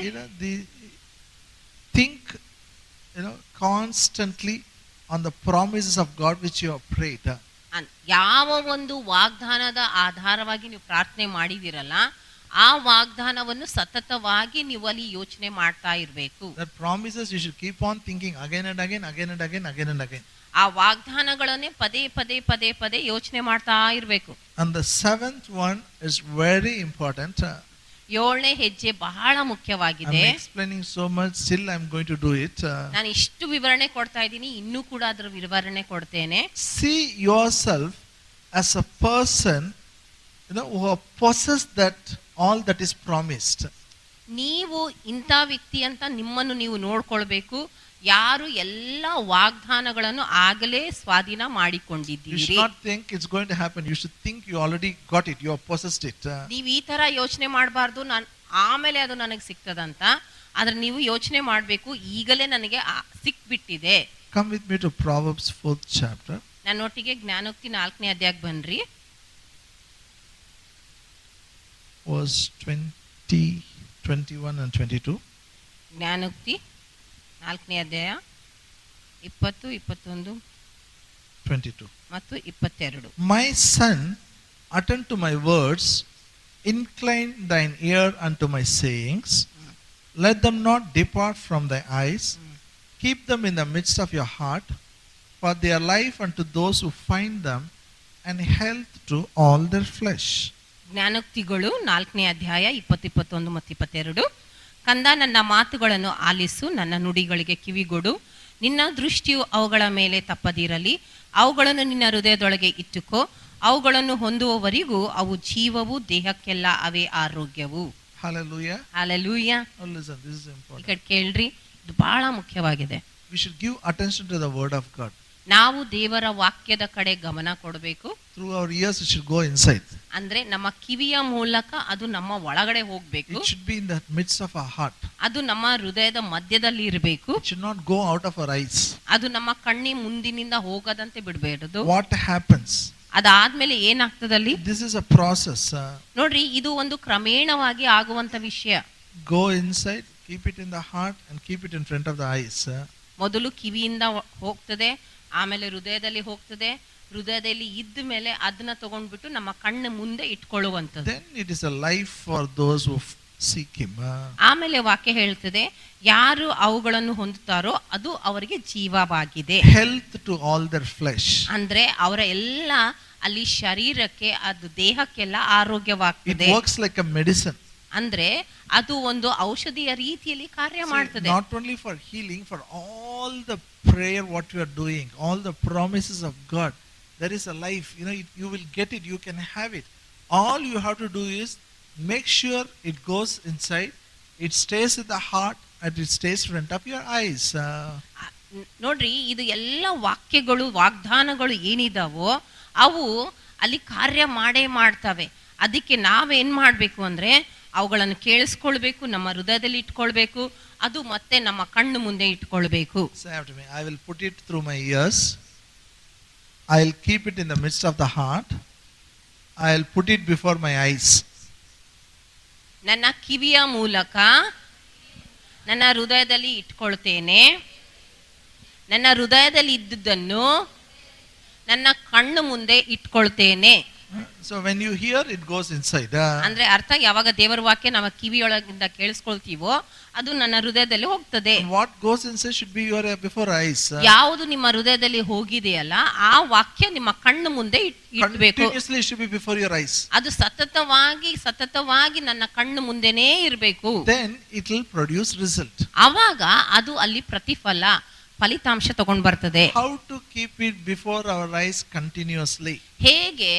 think, constantly on the promises of God which you have prayed. ಯಾವ ಒಂದು ವಾಗ್ದಾನದ ಆಧಾರವಾಗಿ ನೀವು ಪ್ರಾರ್ಥನೆ ಮಾಡಿದಿರಲ್ಲ ಆ ವಾಗ್ದಾನವನ್ನು ಸತತವಾಗಿ ನೀವು ಅಲ್ಲಿ ಯೋಚನೆ ಮಾಡ್ತಾ ಇರಬೇಕು. That promises you should keep on thinking again and again, again and again, again and again. ಆ ವಾಗ್ದಾನಗಳನ್ನೇ ಪದೇ ಪದೇ ಪದೇ ಪದೇ ಯೋಚನೆ ಮಾಡ್ತಾ ಇರಬೇಕು. And the seventh one is very important. ಏಳನೇ ಹೆಜ್ಜೆ ಬಹಳ ಮುಖ್ಯವಾಗಿದೆ. I'm explaining so much, still I'm going to do it. ನಾನು ಇಷ್ಟು ವಿವರಣೆ ಕೊಡ್ತಾ ಇದ್ದೀನಿ, ಇನ್ನೂ ಕೂಡ ಅದರ ವಿವರಣೆ ಕೊಡ್ತೇನೆ. See yourself as a person, who possess that all that is promised. ನೀವು ಇಂಥ ವ್ಯಕ್ತಿ ಅಂತ ನಿಮ್ಮನ್ನು ನೀವು ನೋಡ್ಕೊಳ್ಬೇಕು, ಯಾರು ಎಲ್ಲ ವಾಗ್ದಾನಗಳನ್ನು ಆಗಲೇ ಸ್ವಾಧೀನ ಮಾಡಿಕೊಂಡಿದ್ದೀರಿ. You should not think it's going to happen. You should think you already got it, you have possessed it. ನೀವು ಈ ತರ ಯೋಚನೆ ಮಾಡಬಾರ್ದು, ನಾನು ಆಮೇಲೆ ಅದು ನನಗೆ ಸಿಗ್ತದಂತ. ಆದ್ರೆ ನೀವು ಯೋಚನೆ ಮಾಡಬೇಕು, ಈಗಲೇ ನನಗೆ ಸಿಕ್ಬಿಟ್ಟಿದೆ. Come with me to Proverbs 4th chapter. ನನ್ನೊಟ್ಟಿಗೆ ಜ್ಞಾನೋಕ್ತಿ 4ನೇ ಅಧ್ಯಾಯಕ್ಕೆ ಬನ್ರಿ. Verse 20, 21 and 22. ಜ್ಞಾನೋಕ್ತಿ 4ನೇ ಅಧ್ಯಾಯ 20, 21, 22 ಮತ್ತು 22. My son, attend to my words, incline thine ear unto my sayings. Let them not depart from thy eyes. Keep them in the midst of your heart, for they are life unto those who find them, and health to all their flesh. ಜ್ಞಾನೋಕ್ತಿಗಳು 4ನೇ ಅಧ್ಯಾಯ 20, 21 ಮತ್ತು 22. ಕಂದ, ನನ್ನ ಮಾತುಗಳನ್ನು ಆಲಿಸು, ನನ್ನ ನುಡಿಗಳಿಗೆ ಕಿವಿಗೊಡು. ನಿನ್ನ ದೃಷ್ಟಿಯು ಅವುಗಳ ಮೇಲೆ ತಪ್ಪದಿರಲಿ. ಅವುಗಳನ್ನು ನಿನ್ನ ಹೃದಯದೊಳಗೆ ಇಟ್ಟುಕೋ. ಅವುಗಳನ್ನು ಹೊಂದುವವರೆಗೂ ಅವು ಜೀವವು, ದೇಹಕ್ಕೆಲ್ಲ ಅವೇ ಆರೋಗ್ಯವು. Hallelujah. Hallelujah. Oh, listen, this is important. ಈ ಕಡೆ ಕೇಳ್ರಿ, ಇದು ಬಹಳ ಮುಖ್ಯವಾಗಿದೆ. We should give attention to the word of God. ನಾವು ದೇವರ ವಾಕ್ಯದ ಕಡೆ ಗಮನ ಕೊಡಬೇಕು. through our ears, it should go inside. ಅಂದ್ರೆ ನಮ್ಮ ಕಿವಿಯ ಮೂಲಕ ಅದು ನಮ್ಮ ಒಳಗಡೆ ಹೋಗ್ಬೇಕು. It should be in the midst of our heart. ಅದು ನಮ್ಮ ಹೃದಯದ ಮಧ್ಯದಲ್ಲಿ ಇರಬೇಕು. It should not go out of our eyes. ಅದು ನಮ್ಮ ಕಣ್ಣಿ ಮುಂದಿನಿಂದ ಹೋಗದಂತೆ ಬಿಡಬೇಡದು. What happens? ಅದಾದ್ಮೇಲೆ ಏನಾಗ್ತದಲ್ಲಿ? This is a process. ನೋಡ್ರಿ, ಇದು ಒಂದು ಕ್ರಮೇಣವಾಗಿ ಆಗುವಂತ ವಿಷಯ. Go inside, keep it in the heart and keep it in front of the eyes. ಮೊದಲು ಕಿವಿಯಿಂದ ಹೋಗ್ತದೆ, ಆಮೇಲೆ ಹೃದಯದಲ್ಲಿ ಹೋಗ್ತದೆ, ಹೃದಯದಲ್ಲಿ ಇದ್ದ ಮೇಲೆ ಅದನ್ನ ತಗೊಂಡ್ಬಿಟ್ಟು ನಮ್ಮ ಕಣ್ಣು ಮುಂದೆ ಇಟ್ಕೊಳ್ಳುವಂಥದ್ದು. Then it is a life for those who seek him. ಆಮೇಲೆ ವಾಕ್ಯ ಹೇಳ್ತದೆ, ಯಾರು ಅವುಗಳನ್ನು ಹೊಂದುತ್ತಾರೋ ಅದು ಅವರಿಗೆ ಜೀವವಾಗಿದೆ. Health to all their flesh. ಅಂದ್ರೆ ಅವರ ಎಲ್ಲ ಅಲ್ಲಿ ಶರೀರಕ್ಕೆ, ಅದು ದೇಹಕ್ಕೆಲ್ಲ ಆರೋಗ್ಯವಾಗ್ತದೆ. It works like a medicine. ಅಂದ್ರೆ ಅದು ಒಂದು ಔಷಧಿಯ ರೀತಿಯಲ್ಲಿ ಕಾರ್ಯ ಮಾಡ್ತದೆ. Not only for healing, for all the prayer what you are doing, all the promises of God, there is a life. You will get it, you can have it. All you have to do is make sure it goes inside, it stays in the heart, and it stays in front of your eyes. ನೋಡ್ರಿ, ಇದು ಎಲ್ಲ ವಾಕ್ಯಗಳು, ವಾಗ್ದಾನಗಳು ಏನಿದಾವೋ ಅವು ಅಲ್ಲಿ ಕಾರ್ಯ ಮಾಡೇ ಮಾಡ್ತವೆ. ಅದಕ್ಕೆ ನಾವೇನ್ ಮಾಡ್ಬೇಕು ಅಂದ್ರೆ ಅವುಗಳನ್ನು ಕೇಳಿಸ್ಕೊಳ್ಬೇಕು, ನಮ್ಮ ಹೃದಯದಲ್ಲಿ ಇಟ್ಕೊಳ್ಬೇಕು, ಅದು ಮತ್ತೆ ನಮ್ಮ ಕಣ್ಣು ಮುಂದೆ ಇಟ್ಕೊಳ್ಬೇಕು. Say after me, I will put it through my ears, I will keep it in the midst of the heart, I will put it before my eyes. ನನ್ನ ಕಿವಿಯ ಮೂಲಕ ನನ್ನ ಹೃದಯದಲ್ಲಿ ಇಟ್ಕೊಳ್ತೇನೆ, ನನ್ನ ಹೃದಯದಲ್ಲಿ ಇದ್ದುದನ್ನು ನನ್ನ ಕಣ್ಣು ಮುಂದೆ ಇಟ್ಕೊಳ್ತೇನೆ. So when you hear, it goes inside. ಅಂದ್ರೆ ಅರ್ಥ, ಯಾವಾಗ ದೇವರ ವಾಕ್ಯ ನಮ್ಮ ಕಿವಿಯೊಳಗಿಂದ ಕೇಳಿಸ್ಕೊಳ್ತೀವೋ ಅದು ನನ್ನ ಹೃದಯದಲ್ಲಿ ಹೋಗ್ತದೆ. What goes inside should be your before eyes. ಯಾವುದು ನಿಮ್ಮ ಹೃದಯದಲ್ಲಿ ಹೋಗಿದೆಯಲ್ಲ ಆ ವಾಕ್ಯ ನಿಮ್ಮ ಕಣ್ಣು ಮುಂದೆ ಇಡಬೇಕು. Continuously should be before your eyes. ಅದು ಸತತವಾಗಿ ನನ್ನ ಕಣ್ಣು ಮುಂದೆನೇ ಇರಬೇಕು. Then it will produce result. ಅವಾಗ ಅದು ಅಲ್ಲಿ ಪ್ರತಿಫಲ, ಫಲಿತಾಂಶ ತಗೊಂಡು ಬರ್ತದೆ. How to keep it before our eyes continuously? ಹೇಗೆ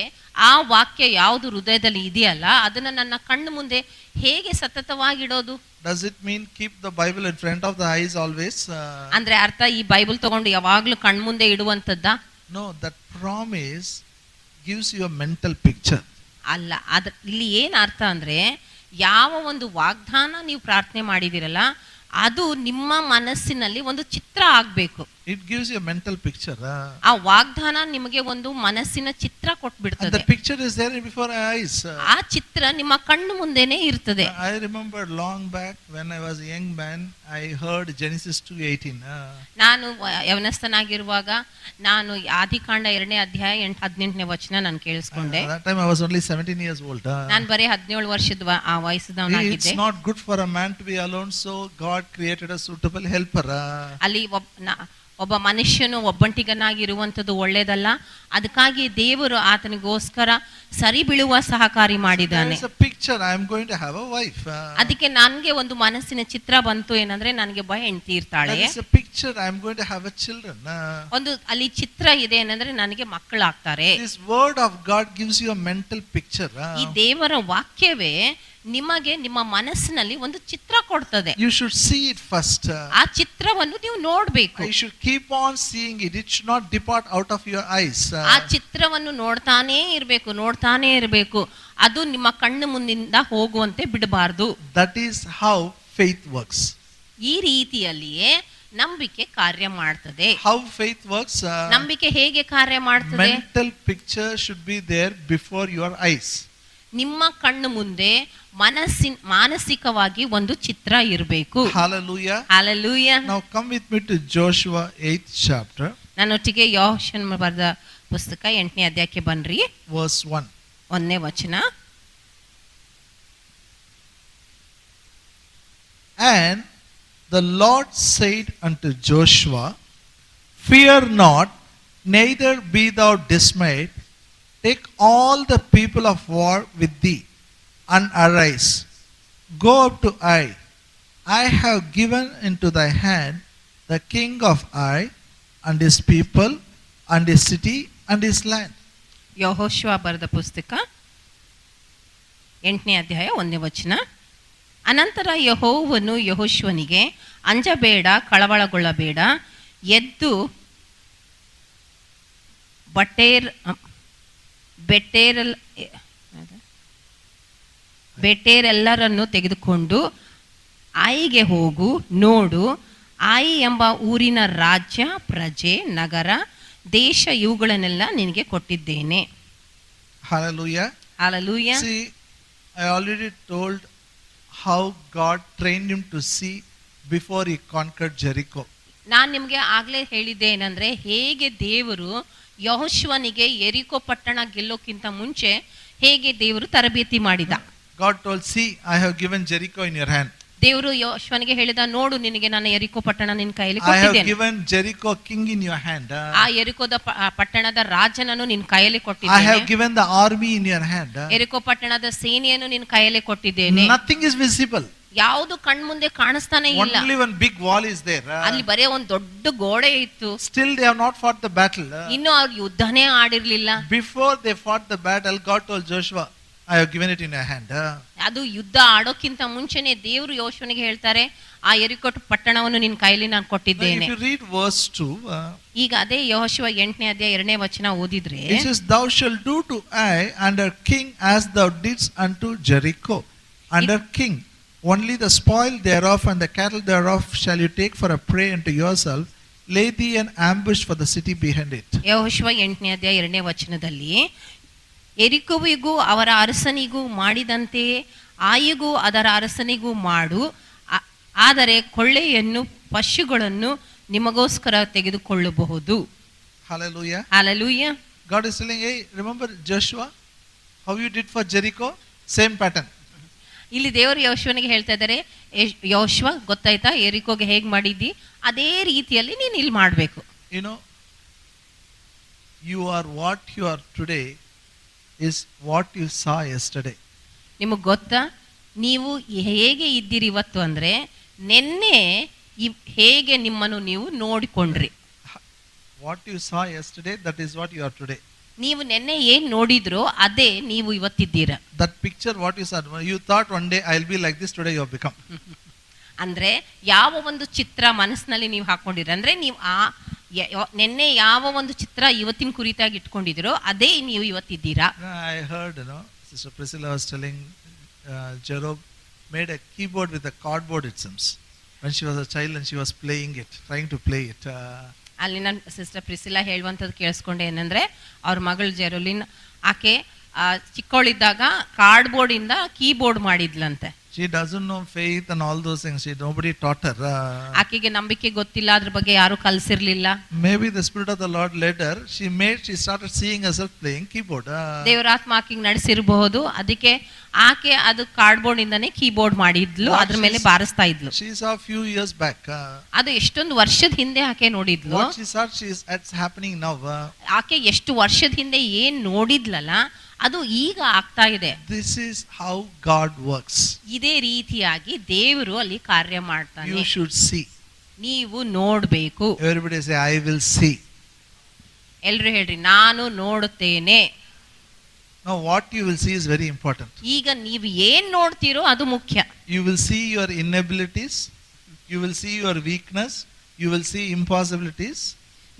ಆ ವಾಕ್ಯ ಯಾವುದು ಹೃದಯದಲ್ಲಿ ಇದೆಯಲ್ಲ ಅದನ್ನ ನನ್ನ ಕಣ್ಣು ಮುಂದೆ ಹೇಗೆ ಸತತವಾಗಿಡೋದು? Does it mean keep the Bible in front of the eyes always? ಅಂದ್ರೆ ಅರ್ಥ ಈ ಬೈಬಲ್ ತಗೊಂಡು ಯಾವಾಗ್ಲೂ ಕಣ್ಣು ಮುಂದೆ ಇಡುವಂತದ್ದ? No, that promise gives you a mental picture. ಅಲ್ಲ, ಇಲ್ಲಿ ಏನ್ ಅರ್ಥ ಅಂದ್ರೆ, ಯಾವ ಒಂದು ವಾಗ್ದಾನ ನೀವು ಪ್ರಾರ್ಥನೆ ಮಾಡಿದಿರಲ್ಲ ಅದು ನಿಮ್ಮ ಮನಸ್ಸಿನಲ್ಲಿ ಒಂದು ಚಿತ್ರ ಆಗ್ಬೇಕು. It gives you a mental picture. ಆ ವಾಗ್ದಾನ ನಿಮಗೆ ಒಂದು ಮನಸ್ಸಿನ ಚಿತ್ರ ಕೊಟ್ಬಿಡ್ತದೆ. And the picture is there before our eyes. ಆ ಚಿತ್ರ ನಿಮ್ಮ ಕಣ್ಣು ಮುಂದೆನೇ ಇರ್ತದೆ. I remember long back when I was a young man, I heard Genesis 2:18. ನಾನು ಯವನಸ್ಥನಾಗಿರುವಾಗ ನಾನು ಆದಿಕಾಂಡ 2ನೇ ಅಧ್ಯಾಯ 18ನೇ ವಚನ ನಾನು ಕೇಳಿಸ್ಕೊಂಡೆ. That time I was only 17 years old. ನಾನು ಬರೀ 17 ವರ್ಷದ ಆ ವಯಸ್ಸದವನಾಗಿದ್ದೆ. It's not good for a man to be alone, so God created a suitable helper. ಅಲ್ಲಿ ಒಬ್ಬ ಮನುಷ್ಯನು ಒಬ್ಬಂಟಿಗನಾಗಿರುವಂಥದ್ದು ಒಳ್ಳೇದಲ್ಲ, ಅದಕ್ಕಾಗಿ ದೇವರು ಆತನಿಗೋಸ್ಕರ ಸರಿ ಬೀಳುವ ಸಹಕಾರಿ ಮಾಡಿದ್ದಾನೆ. ಅದಕ್ಕೆ ನನಗೆ ಒಂದು ಮನಸ್ಸಿನ ಚಿತ್ರ ಬಂತು, ಏನಂದ್ರೆ ನನಗೆ ಹೆಂಡತಿ ಇರ್ತಾಳೆ. ಒಂದು ಅಲ್ಲಿ ಚಿತ್ರ ಇದೆ, ಏನಂದ್ರೆ ನನಗೆ ಮಕ್ಕಳಾಗ್ತಾರೆ. ಈ ದೇವರ ವಾಕ್ಯವೇ ನಿಮಗೆ ನಿಮ್ಮ ಮನಸ್ಸಿನಲ್ಲಿ ಒಂದು ಚಿತ್ರ ಕೊಡ್ತದೆ. You should see it first. ಆ ಚಿತ್ರವನ್ನು ನೀವು ನೋಡಬೇಕು. You should keep on seeing it. It should not depart out of your eyes. ಆ ಚಿತ್ರವನ್ನು ನೋಡ್ತಾನೇ ಇರಬೇಕು. ಅದು ನಿಮ್ಮ ಕಣ್ಣು ಮುಂದಿನಿಂದ ಹೋಗುವಂತೆ ಬಿಡಬಾರದು. That is how faith works. ಈ ರೀತಿಯಲ್ಲಿಯೇ ನಂಬಿಕೆ ಕಾರ್ಯ ಮಾಡ್ತದೆ. How faith works? ನಂಬಿಕೆ ಹೇಗೆ ಕಾರ್ಯ ಮಾಡ್ತದೆ? Mental picture should be there before your eyes. ನಿಮ್ಮ ಕಣ್ಣು ಮುಂದೆ ಮಾನಸಿಕವಾಗಿ ಒಂದು ಚಿತ್ರ ಇರಬೇಕು. Hallelujah. Hallelujah. Now come with me to Joshua 8th chapter. ನನ್ನೊಟ್ಟಿಗೆ ಯೋಷುವನು ಬರೆದ ಪುಸ್ತಕ 8ನೇ ಅಧ್ಯಾಯಕ್ಕೆ ಬನ್ರಿ. Verse 1. 1ನೇ ವಚನ. And the Lord said unto Joshua, Fear not, neither be thou dismayed. Take all the people of war with thee, and arise. Go up to Ai. I have given into thy hand the king of Ai, and his people, and his city, and his land. ಯೆಹೋಶುವ ಬರೆದ ಪುಸ್ತಕ 8ನೇ ಅಧ್ಯಾಯ 1ನೇ ವಚನ. ಅನಂತರ ಯೆಹೋವನು ಯೆಹೋಶುವನಿಗೆ, ಅಂಜಬೇಡ, ಬೆಟೇರೆಲ್ಲರನ್ನು ತೆಗೆದುಕೊಂಡು ಆಯಿಗೆ ಹೋಗು, ನೋಡು, ಆಯಿ ಎಂಬ ಊರಿನ ರಾಜ್ಯ, ಪ್ರಜೆ, ನಗರ, ದೇಶ ಇವುಗಳನ್ನೆಲ್ಲ ನಿನಗೆ ಕೊಟ್ಟಿದ್ದೇನೆ. Hallelujah. Hallelujah. See, I already told how God trained him to see before he conquered Jericho. ನಾನು ನಿಮಗೆ ಆಗ್ಲೇ ಹೇಳಿದ್ದೆ ಏನಂದ್ರೆ, ಹೇಗೆ ದೇವರು ಯೆಹೋಶುವನಿಗೆ ಯೆರಿಕೋ ಪಟ್ಟಣ ಗೆಲ್ಲೋಕ್ಕಿಂತ ಮುಂಚೆ ಹೇಗೆ ದೇವರು ತರಬೇತಿ ಮಾಡಿದ. God told, see, I have given Jericho in your hand. ದೇವರು ಯೆಹೋಶುವನಿಗೆ ಹೇಳಿದ, ನೋಡು, ನಿನಗೆ ನಾನು ಯೆರಿಕೋ ಪಟ್ಟಣ ನಿನ್ನ ಕೈಯಲ್ಲಿ I have ಕೊಟ್ಟಿದ್ದೇನೆ. given Jericho king in your hand. ಆ ಯೆರಿಕೋದ ಪಟ್ಟಣದ ರಾಜನನ್ನು ನಿನ್ನ ಕೈಯಲ್ಲಿ I ಕೊಟ್ಟಿದ್ದೇನೆ. have given the army in your hand. ಯೆರಿಕೋ ಪಟ್ಟಣದ ಸೇನೆಯನ್ನು ನಿನ್ನ ಕೈಯಲ್ಲಿ ಕೊಟ್ಟಿದ್ದೇನೆ. Nothing is visible. ಯಾವುದು ಕಣ್ಮುಂದೆ ಕಾಣಿಸ್ತಾನೆ ಇಲ್ಲ. Only one big wall is there. ಅಲ್ಲಿ ಬರೇ ಒಂದು ದೊಡ್ಡ ಗೋಡೆ ಇತ್ತು. Still they have not fought the battle. ಇನ್ನು ಅವ್ರು ಯುದ್ಧನೇ ಆಡಿರ್ಲಿಲ್ಲ. Before they fought the battle, God told Joshua, I have given it in your hand. ಅದು ಯುದ್ಧ ಆಡೋಕ್ಕಿಂತ ಮುಂಚೆನೆ ದೇವರು ಯೆಹೋಶುವನಿಗೆ ಹೇಳ್ತಾರೆ, ಆ ಯೆರಿಕೋ ಪಟ್ಟಣವನ್ನು ನಿನ್ನ ಕೈಯಲ್ಲಿ ನಾನು ಕೊಟ್ಟಿದ್ದೇನೆ. If you read verse 2, ಈಗ ಅದೇ ಯೆಹೋಶುವ 8ನೇ ಅಧ್ಯಾಯ 2ನೇ ವಚನ ಓದಿದ್ರೆ, it says, thou shalt do to Ai under king as thou didst unto Jericho. Under king, only the spoil thereof and the cattle thereof shall you take for a prey unto yourself. Lay thee an ambush for the city behind it. ಯೆಹೋಶುವ 8ನೇ ಅಧ್ಯಾಯ 2ನೇ ವಚನದಲ್ಲಿ, ಯೆರಿಕೋವಿಗೂ ಅವರ ಅರಸನಿಗೂ ಮಾಡಿದಂತೆಯೇ ಆಯಿಗೂ ಅದರ ಅರಸನಿಗೂ ಮಾಡು, ಆದರೆ ಕೊಳ್ಳೆಯನ್ನು ಪಶುಗಳನ್ನು ನಿಮಗೋಸ್ಕರ ತೆಗೆದುಕೊಳ್ಳಬಹುದು. Hallelujah. Hallelujah. God is telling, hey, remember Joshua, how you did for Jericho? Same pattern. ಇಲ್ಲಿ ದೇವರು ಯೆಹೋಶುವನಿಗೆ ಹೇಳ್ತಾ ಇದ್ದಾರೆ, ಯೆಹೋಶುವ ಗೊತ್ತಾಯ್ತಾ ಯೆರಿಕೋಗೆ ಹೇಗೆ ಮಾಡಿದ್ದಿ, ಅದೇ ರೀತಿಯಲ್ಲಿ ನೀನು ಇಲ್ಲಿ ಮಾಡಬೇಕು. You know, you are what you are today is what you saw yesterday. ನಿಮಗೆ ಗೊತ್ತಾ, ನೀವು ಹೇಗೆ ಇದ್ದೀರಿ ಇವತ್ತು ಅಂದ್ರೆ ನಿನ್ನೆ ಹೇಗೆ ನಿಮ್ಮನ್ನು ನೀವು ನೋಡಿಕೊಂಡ್ರಿ. What you saw yesterday, that is what you are today. ನೀವು ನಿನ್ನೆ ಏನ್ ನೋಡಿದ್ರೋ ಅದೇ ನೀವು ಇವತ್ತಿದ್ದೀರಾ. That picture what you saw, you thought one day I'll be like this, today you have become. ಅಂದ್ರೆ ಯಾವ ಒಂದು ಚಿತ್ರ ಮನಸ್ಸಿನಲ್ಲಿ ನೀವು ಹಾಕೊಂಡಿರ ಅಂದ್ರೆ, ನೀವು ಆ ನಿನ್ನೆ ಯಾವ ಒಂದು ಚಿತ್ರ ಇವತ್ತಿನ ಕುರಿತಾಗಿ ಇಟ್ಕೊಂಡಿದಿರೋ ಅದೇ ನೀವು ಇವತ್ತಿದ್ದೀರಾ. I heard, Sister Priscilla was telling Jerob made a keyboard with a cardboard, it seems, when she was a child and she was playing it, trying to play it. ಅಲ್ಲಿ ನಾನು ಸಿಸ್ಟರ್ ಪ್ರಿಸಿಲಾ ಹೇಳುವಂಥದ್ದು ಕೇಳಿಸ್ಕೊಂಡೆ ಏನಂದ್ರೆ, ಅವ್ರ ಮಗಳು ಜೆರೋಲಿನ್ ಆಕೆ ಚಿಕ್ಕವಳಿದ್ದಾಗ ಕಾರ್ಡ್ಬೋರ್ಡ್ ಇಂದ keyboard ಮಾಡಿದ್ಲಂತೆ. She doesn't know faith and all those things. Nobody taught her. ಆಕೆಗೆ ನಂಬಿಕೆ ಗೊತ್ತಿಲ್ಲ, ಅದ್ರ ಬಗ್ಗೆ ಯಾರು ಕಲಿಸಿರ್ಲಿಲ್ಲ. Maybe the Spirit of the Lord led her. She started seeing herself playing keyboard. ದೇವರಾತ್ಮ ಆಕೆಗೆ ನಡೆಸಿರಬಹುದು, ಅದಕ್ಕೆ ಆಕೆ ಅದು ಕಾರ್ಡ್ಬೋರ್ಡ್ ಇಂದಾನೆ ಕೀಬೋರ್ಡ್ ಮಾಡಿದ್ಲು, ಅದ್ರ ಮೇಲೆ ಬಾರಿಸ್ತಾ ಇದ್ಲು. She saw a few years back. ಅದು ಎಷ್ಟೊಂದು ವರ್ಷದ ಹಿಂದೆ ಆಕೆ ನೋಡಿದ್ಲು. What she saw, it's happening now. ಆಕೆ ಎಷ್ಟು ವರ್ಷದ ಹಿಂದೆ ಏನ್ ನೋಡಿದ್ಲಲ್ಲ, ಅದು ಈಗ ಆಗ್ತಾ ಇದೆ. This is how God works. ಇದೇ ರೀತಿಯಾಗಿ ದೇವರು ಅಲ್ಲಿ ಕಾರ್ಯ ಮಾಡ್ತಾನೆ. You should see. ನೀವು ನೋಡ್ಬೇಕು. Everybody say, I will see. ಎಲ್ರು ಹೇಳ್ರಿ, ನಾನು ನೋಡುತ್ತೇನೆ. Now what you will see is very important. ಈಗ ನೀವು ಏನ್ ನೋಡ್ತೀರೋ ಅದು ಮುಖ್ಯ. You will see your inabilities, you will see your weakness, you will see impossibilities.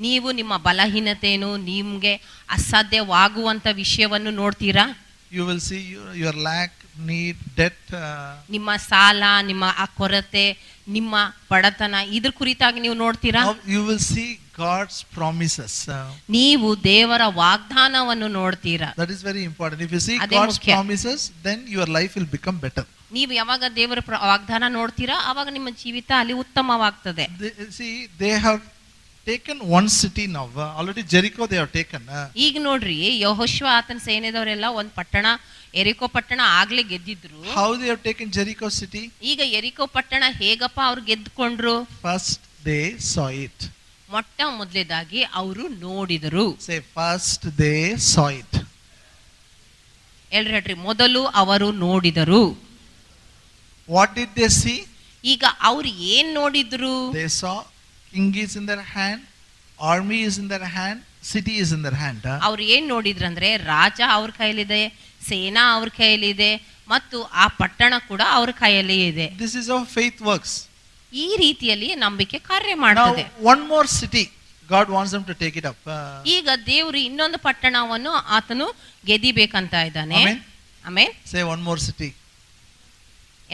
ನೀವು ನಿಮ್ಮ ಬಲಹೀನತೆಯನ್ನು, ನಿಮ್ಗೆ ಅಸಾಧ್ಯವಾಗುವಂತ ವಿಷಯವನ್ನು ನೋಡ್ತೀರಾ. You will see your lack, need, debt. ನಿಮ್ಮ ಸಾಲ, ನಿಮ್ಮ ಆ ಕೊರತೆ, ನಿಮ್ಮ ಬಡತನ, ಇದ್ರ ಕುರಿತಾಗಿ ನೀವು ನೋಡ್ತೀರಾ. You will see God's promises. ನೀವು ದೇವರ ವಾಗ್ದಾನವನ್ನು ನೋಡ್ತೀರಾ. That is very important. If you see God's promises, then your life will become better. ನೀವು ಯಾವಾಗ ದೇವರ ವಾಗ್ದಾನ ನೋಡ್ತೀರಾ, ಆವಾಗ ನಿಮ್ಮ ಜೀವಿತ ಅಲ್ಲಿ ಉತ್ತಮವಾಗ್ತದೆ. See, they have taken one city now. Already Jericho they have taken. ಈಗ ನೋಡ್ರಿ, ಯೆಹೋಶುವ ಆತನ ಸೇನೆದವರೆಲ್ಲ ಒಂದು ಪಟ್ಟಣ, ಯೆರಿಕೋ ಪಟ್ಟಣ ಆಗ್ಲೇ ಗೆದ್ದಿದ್ರು. How they have taken Jericho city? ಈಗ ಯೆರಿಕೋ ಪಟ್ಟಣ ಹೇಗಪ್ಪ ಅವ್ರು ಗೆದ್ದುಕೊಂಡ್ರು? First they saw it. ಮೊಟ್ಟ ಮೊದಲೇದಾಗಿ ಅವರು ನೋಡಿದರು. Say first they saw it. ಹೇಳ್ರಿ, ಮೊದಲು ಅವರು ನೋಡಿದರು. What did they see? ಈಗ ಅವ್ರು ಏನ್ ನೋಡಿದ್ರು? They saw king is in their hand, army is in their hand, city is in their hand. ಅವ್ರು ಏನ್ ನೋಡಿದ್ರಂದ್ರೆ, ರಾಜ ಅವ್ರ ಕೈಯಲ್ಲಿದೆ, ಸೇನಾ ಅವ್ರ ಕೈಯಲ್ಲಿದೆ, ಮತ್ತು ಆ ಪಟ್ಟಣ ಕೂಡ ಅವ್ರ ಕೈಯಲ್ಲಿ ಇದೆ. This is how faith works. ಈ ರೀತಿಯಲ್ಲಿ ನಂಬಿಕೆ ಕಾರ್ಯ ಮಾಡ್ತದೆ. Now one more city God wants them to take it up. ಈಗ ದೇವರು ಇನ್ನೊಂದು ಪಟ್ಟಣವನ್ನು ಆತನು ಗೆದಿಬೇಕಂತ ಇದ್ದಾನೆ. Amen. ಆಮೇಲೆ Say one more city.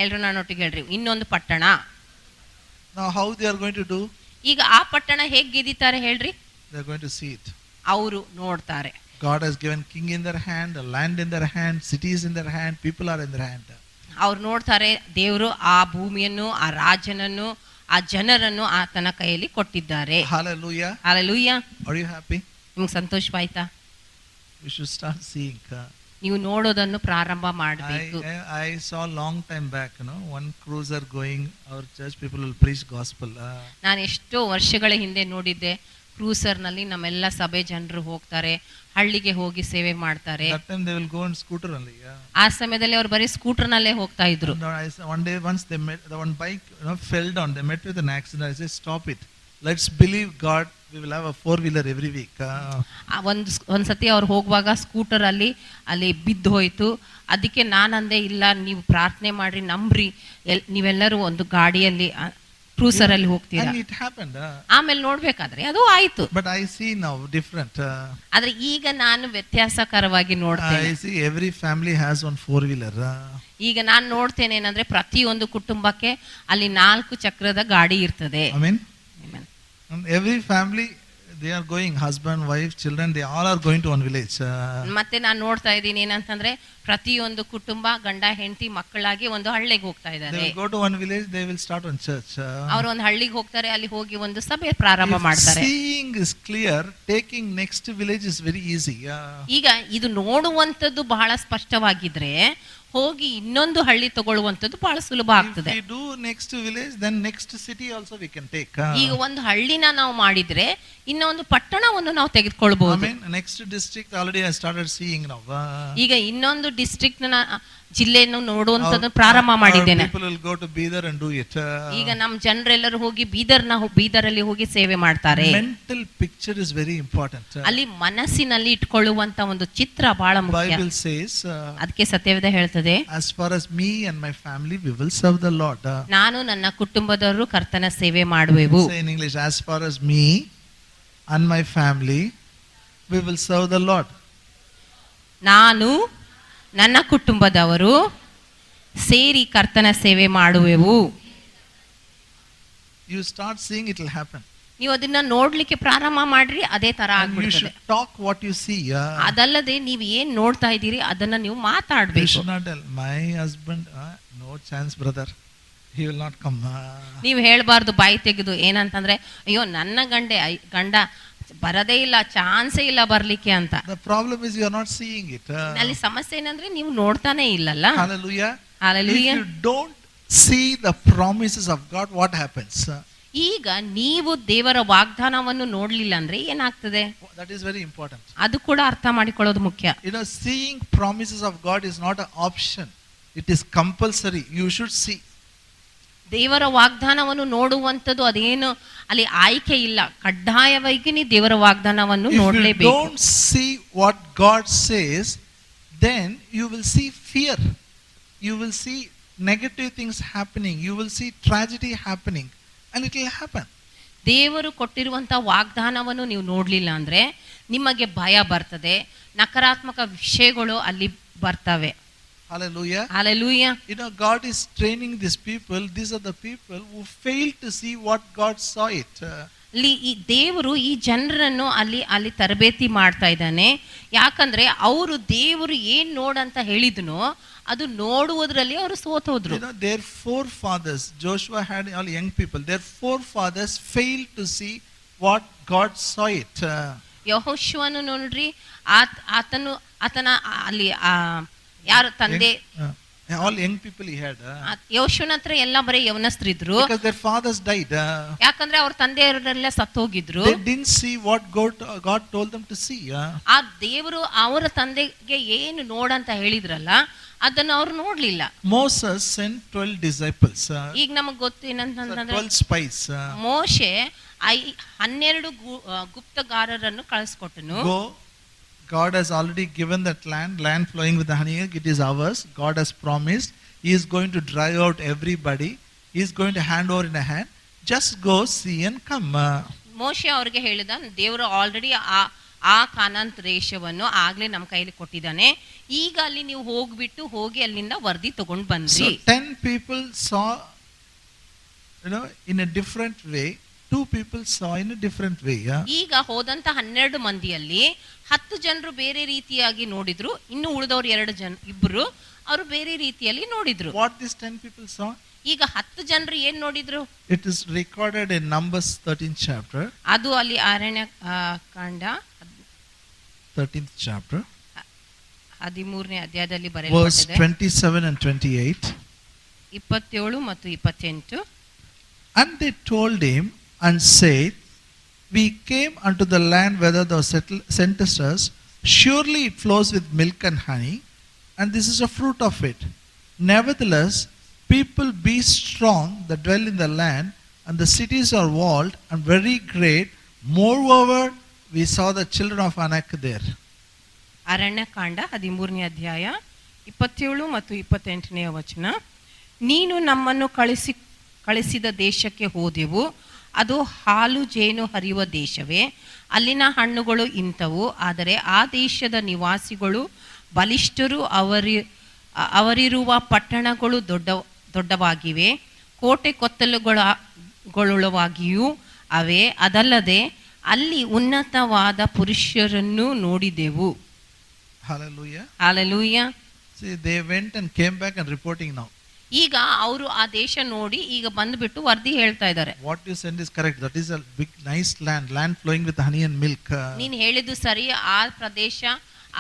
ಎಲ್ರು ನನ್ನೊಟ್ಟಿಗೆ ಹೇಳ್ರಿ, ಇನ್ನೊಂದು ಪಟ್ಟಣ. Now how they are going to do? ಈಗ ಆ ಪಟ್ಟಣ ಹೇಗ್ ಗೆದಿತಾರೆ ಹೇಳ್ರಿ? They are going to see it. ಅವರು ನೋಡ್ತಾರೆ. God has given king in their hand, a land in their hand, cities in their hand, people are in their hand. ಅವ್ರು ನೋಡ್ತಾರೆ, ದೇವರು ಆ ಭೂಮಿಯನ್ನು, ಆ ರಾಜನನ್ನು, ಆ ಜನರನ್ನು ಆತನ ಕೈಯಲ್ಲಿ ಕೊಟ್ಟಿದ್ದಾರೆ. Hallelujah. Hallelujah. Are you happy? ನಿಮ್ಗೆ ಸಂತೋಷವಾಯ್ತಾ? You should start seeing. ನೀವು ನೋಡೋದನ್ನು ಪ್ರಾರಂಭ ಮಾಡಬೇಕು. I saw long time back, one cruiser going, our church people will preach gospel. ನಾನು ಎಷ್ಟೋ ವರ್ಷಗಳ ಹಿಂದೆ ನೋಡಿದ್ದೆ, ಕ್ರೂಸರ್ ನಲ್ಲಿ ನಮ್ಮೆಲ್ಲ ಸಭೆ ಜನರು ಹೋಗ್ತಾರೆ, ಹಳ್ಳಿಗೆ ಹೋಗಿ ಸೇವೆ ಮಾಡ್ತಾರೆ. That time they will go on scooter only. ಆ ಸಮಯದಲ್ಲಿ ಅವ್ರು ಬರೀ ಸ್ಕೂಟರ್ ನಲ್ಲೇ ಹೋಗ್ತಾ ಇದ್ರು. One day once they met, the one bike fell down, they met with an accident. I said stop it, let's believe God, we will have a 4-wheeler every week. ಒಂದ್ಸತಿ ಅವ್ರು ಹೋಗುವಾಗ ಸ್ಕೂಟರ್ ಅಲ್ಲಿ ಬಿದ್ದು ಹೋಯ್ತು. ಅದಕ್ಕೆ ನಾನಂದೆ, ಇಲ್ಲ ನೀವು ಪ್ರಾರ್ಥನೆ ಮಾಡ್ರಿ, ನಂಬ್ರಿ, ನೀವೆಲ್ಲರೂ ಒಂದು ಗಾಡಿಯಲ್ಲಿ ಕ್ರೂಸರ್ ಅಲ್ಲಿ ಹೋಗ್ತೀರಾ. And it happened. ಆಮೇಲೆ ನೋಡ್ಬೇಕಾದ್ರೆ ಅದು ಆಯ್ತು. But I see now different. ಆದ್ರೆ ಈಗ ನಾನು ವ್ಯತ್ಯಾಸಕರವಾಗಿ ನೋಡ್ತೇನೆ. I see every family has one 4-wheeler. ಈಗ ನಾನು ನೋಡ್ತೇನೆ ಏನಂದ್ರೆ, ಪ್ರತಿಯೊಂದು ಕುಟುಂಬಕ್ಕೆ ಅಲ್ಲಿ 4 ಚಕ್ರದ ಗಾಡಿ ಇರ್ತದೆ. Amen. And every family, they are going, husband, wife, children, they all are going to one village. ಮತ್ತೆ ನಾನು ನೋಡ್ತಾ ಇದ್ದೀನಿ ಏನಂತಂದ್ರೆ, ಪ್ರತಿಯೊಂದು ಕುಟುಂಬ ಗಂಡ ಹೆಂಡತಿ ಮಕ್ಕಳಾಗಿ ಒಂದು ಹಳ್ಳಿಗೆ ಹೋಗ್ತಾ They ಇದ್ದಾರೆ. will go to one village, they will start one church. ಅವರು ಒಂದು ಹಳ್ಳಿಗೆ ಹೋಗ್ತಾರೆ, ಅಲ್ಲಿ ಹೋಗಿ ಒಂದು ಸಭೆ ಪ್ರಾರಂಭ ಮಾಡ್ತಾರೆ. Seeing is clear, taking next village is very easy. ಈಗ ಇದು ನೋಡುವಂತದ್ದು ಬಹಳ ಸ್ಪಷ್ಟವಾಗಿದ್ರೆ, ಹೋಗಿ ಇನ್ನೊಂದು ಹಳ್ಳಿ ತಗೊಳ್ಳುವಂತದ್ದು ಬಹಳ ಸುಲಭ ಆಗ್ತದೆ. If we do next village, then next city also we can take. ಈಗ ಒಂದು ಹಳ್ಳಿನ ನಾವು ಮಾಡಿದ್ರೆ ಇನ್ನೊಂದು ಪಟ್ಟಣವನ್ನು ನಾವು ತೆಗೆದುಕೊಳ್ಬಹುದು. I mean, next district already I started seeing now. ಈಗ ಇನ್ನೊಂದು ಡಿಸ್ಟ್ರಿಕ್ಟ್ ಜಿಲ್ಲೆಯನ್ನು ನೋಡುವಂತದ್ದು ಪ್ರಾರಂಭ ಮಾಡಿದ್ದೇನೆ. People will go to Bidar and do it. ಈಗ ನಮ್ಮ ಜನರೆಲ್ಲರೂ ಹೋಗಿ ಬೀದರಲ್ಲಿ ಹೋಗಿ ಸೇವೆ ಮಾಡ್ತಾರೆ. Mental picture is very important. ಅಲ್ಲಿ ಮನಸ್ಸಿನಲ್ಲಿ ಇಟ್ಕೊಳ್ಳುವಂತ ಒಂದು ಚಿತ್ರ ಬಹಳ ಮುಖ್ಯ. Bible says, ಅದಕ್ಕೆ ಸತ್ಯವೇದ ಹೇಳ್ತದೆ, as far as me and my family we will serve the Lord. ನಾನು ನನ್ನ ಕುಟುಂಬದವರು ಕರ್ತನ ಸೇವೆ ಮಾಡುವೆವು. Say in English, as far as me and my family we will serve the Lord. ನಾನು ನನ್ನ ಕುಟುಂಬದವರು ಸೇರಿ ಕರ್ತನ ಸೇವೆ ಮಾಡುವೆವು. You start seeing, it will happen. ನೀವು ಅದನ್ನ ನೋಡ್ಲಿಕ್ಕೆ ಪ್ರಾರಂಭ ಮಾಡ್ರಿ, ಅದೇ ತರ You ಆಗ್ಬಿಡ್ತದೆ. should talk what you see. ಅದಲ್ಲದೆ ನೀವು ಏನ್ ನೋಡ್ತಾ ಇದ್ದೀರಿ ಅದನ್ನ ನೀವು You ಮಾತಾಡ್ಬೇಕು. should not tell my husband, no chance brother, he will not come. ನೀವು ಹೇಳ್ಬಾರ್ದು ಬಾಯಿ ತೆಗೆದು, ಏನಂತಂದ್ರೆ, ಅಯ್ಯೋ ನನ್ನ ಗಂಡ ಬರದೇ ಇಲ್ಲ, ಚಾನ್ಸೇ ಇಲ್ಲ ಬರ್ಲಿಕ್ಕೆ ಅಂತ. The problem is you are not seeing it. ಅಲ್ಲಿ ಸಮಸ್ಯೆ ಏನಂದ್ರೆ ನೀವು ನೋಡ್ತಾನೆ ಇಲ್ಲಲ್ಲ. Hallelujah. Hallelujah. If you don't see the promises of God, what happens? ಈಗ ನೀವು ದೇವರ ವಾಗ್ದಾನವನ್ನು ನೋಡ್ಲಿಲ್ಲ ಅಂದ್ರೆ ಏನಾಗ್ತದೆ? That is very important. ಅದು ಕೂಡ ಅರ್ಥ ಮಾಡಿಕೊಳ್ಳೋದು ಮುಖ್ಯ. Seeing promises of God is not an option, it is compulsory. You should see. ದೇವರ ವಾಗ್ದಾನವನ್ನು ನೋಡುವಂತದ್ದು ಅದೇನು ಅಲ್ಲಿ ಆಯ್ಕೆ ಇಲ್ಲ, ಕಡ್ಡಾಯವಾಗಿ ನೀವು ದೇವರ ವಾಗ್ದಾನವನ್ನು ನೋಡಲೇಬೇಕು. If you don't see what God says, then you will see fear, you will see negative things happening, you will see tragedy happening, and it will happen. ದೇವರು ಕೊಟ್ಟಿರುವಂತ ವಾಗ್ದಾನವನ್ನು ನೀವು ನೋಡ್ಲಿಲ್ಲ ಅಂದ್ರೆ ನಿಮಗೆ ಭಯ ಬರ್ತದೆ, ನಕಾರಾತ್ಮಕ ವಿಷಯಗಳು ಅಲ್ಲಿ ಬರ್ತವೆ. Hallelujah. Hallelujah. God is training these people. These are the people who failed to see what God saw it. ಅಲ್ಲಿ ಈ ದೇವರು ಈ ಜನರನ್ನು ಅಲ್ಲಿ ತರಬೇತಿ ಮಾಡ್ತಾ ಇದ್ದಾನೆ. ಯಾಕಂದ್ರೆ ಅವರು ದೇವರು ಏನ್ ನೋಡಂತ ಹೇಳಿದ್ನೋ ಅದು ನೋಡುವುದರಲ್ಲಿ ಅವರು ಸೋತೋದ್ರು. Their forefathers, Joshua had all young people, their forefathers failed to see what God saw it. ಯೆಹೋಶುವನು ನೋಡ್ರಿ, ಆತನ ಅಲ್ಲಿ ಯಾರು ತಂದೆ, all young people he had. ಯೆಹೋಶುವನ ಹತ್ರ ಎಲ್ಲ ಬರೀ ಯವನಸ್ಥರಿದ್ರು. Because their fathers died. ಯಾಕಂದ್ರೆ ಅವ್ರ ತಂದೆಯವರೆಲ್ಲ ಸತ್ತೋಗಿದ್ರು. They didn't see what God told them to see. ಆ ದೇವರು ಅವರ ತಂದೆಗೆ ಏನು ನೋಡಂತ ಹೇಳಿದ್ರಲ್ಲ ಅದನ್ನ ಅವ್ರು ನೋಡ್ಲಿಲ್ಲ. Moses sent 12 disciples. ಈಗ ನಮಗ್ ಗೊತ್ತು ಏನಂತಂದ್ರೆ 12 spies. ಮೋಶೆ 12 ಗುಪ್ತಗಾರರನ್ನು ಕಳಿಸ್ಕೊಟ್ಟನು. Go, God has already given that land flowing with the honey, it is ours. God has promised. He is going to drive out everybody. He is going to hand over in a hand. Just go, see and come. ಮೋಶೆ ಅವ್ರಿಗೆ ಹೇಳಿದ, ದೇವರು already ಆ ಕಾನಾನ್ ದೇಶವನ್ನು ಆಗ್ಲೇ ನಮ್ಮ ಕೈಲಿ ಕೊಟ್ಟಿದ್ದಾನೆ, ಈಗ ಅಲ್ಲಿ ನೀವು ಹೋಗಿ ಅಲ್ಲಿಂದ ವರದಿ ತಗೊಂಡ್ ಬನ್ರಿ. 10 people saw, in a different way. 2 people saw in a different way. ಈಗ ಹೋದಂತ 12 ಮಂದಿಯಲ್ಲಿ 10 ಜನರು ಬೇರೆ ರೀತಿಯಾಗಿ ನೋಡಿದ್ರು, ಇನ್ನು ಉಳಿದವರು 2 ಅವರು ಬೇರೆ ರೀತಿಯಲ್ಲಿ ನೋಡಿದ್ರು. What these 10 people saw? ಈಗ 10 ಜನರು ಏನ್ ನೋಡಿದ್ರು? It is recorded in Numbers 13th chapter. ಅದು ಅಲ್ಲಿ ಅರಣ್ಯ ಕಾಂಡ 13th chapter. 13ನೇ ಅಧ್ಯಾಯದಲ್ಲಿ Verse ಬರೆಯಲ್ಪಟ್ಟಿದೆ. 27 and 28. 27 ಮತ್ತು 28. And they told him and said, we came unto the land whither thou sentest us. Surely it flows with milk and honey, and this is a fruit of it. Nevertheless, people be strong that dwell in the land, and the cities are walled and very great. Moreover, we saw the children of Anak there. Aranya Kanda 13ನೇ ಅಧ್ಯಾಯ 27 ಮತ್ತು 28ನೇ ವಚನ. ನೀನು ನಮ್ಮನ್ನು ಕಳಿಸಿದ ದೇಶಕ್ಕೆ ಹೋದೆವು, ಅದು ಹಾಲು ಜೇನು ಹರಿಯುವ ದೇಶವೇ. ಅಲ್ಲಿನ ಹಣ್ಣುಗಳು ಇಂಥವು, ಆದರೆ ಆ ದೇಶದ ನಿವಾಸಿಗಳು ಬಲಿಷ್ಠರು, ಅವರಿರುವ ಪಟ್ಟಣಗಳು ದೊಡ್ಡವಾಗಿವೆ, ಕೋಟೆ ಕೊತ್ತಲುಗಳೊಳವಾಗಿಯೂ ಅವೆ. ಅದಲ್ಲದೆ ಅಲ್ಲಿ ಉನ್ನತವಾದ ಪುರುಷರನ್ನು ನೋಡಿದೆವು. Hallelujah. Hallelujah. See, they went and came back and reporting now. ಈಗ ಅವರು ಆ ದೇಶ ನೋಡಿ ಈಗ ಬಂದ್ಬಿಟ್ಟು ವರದಿ ಹೇಳ್ತಾ ಇದ್ದಾರೆ. What you send is correct. That is a big nice land flowing with honey and milk. ನೀನು ಹೇಳಿದ್ದು ಸರಿ, ಆ ಪ್ರದೇಶ,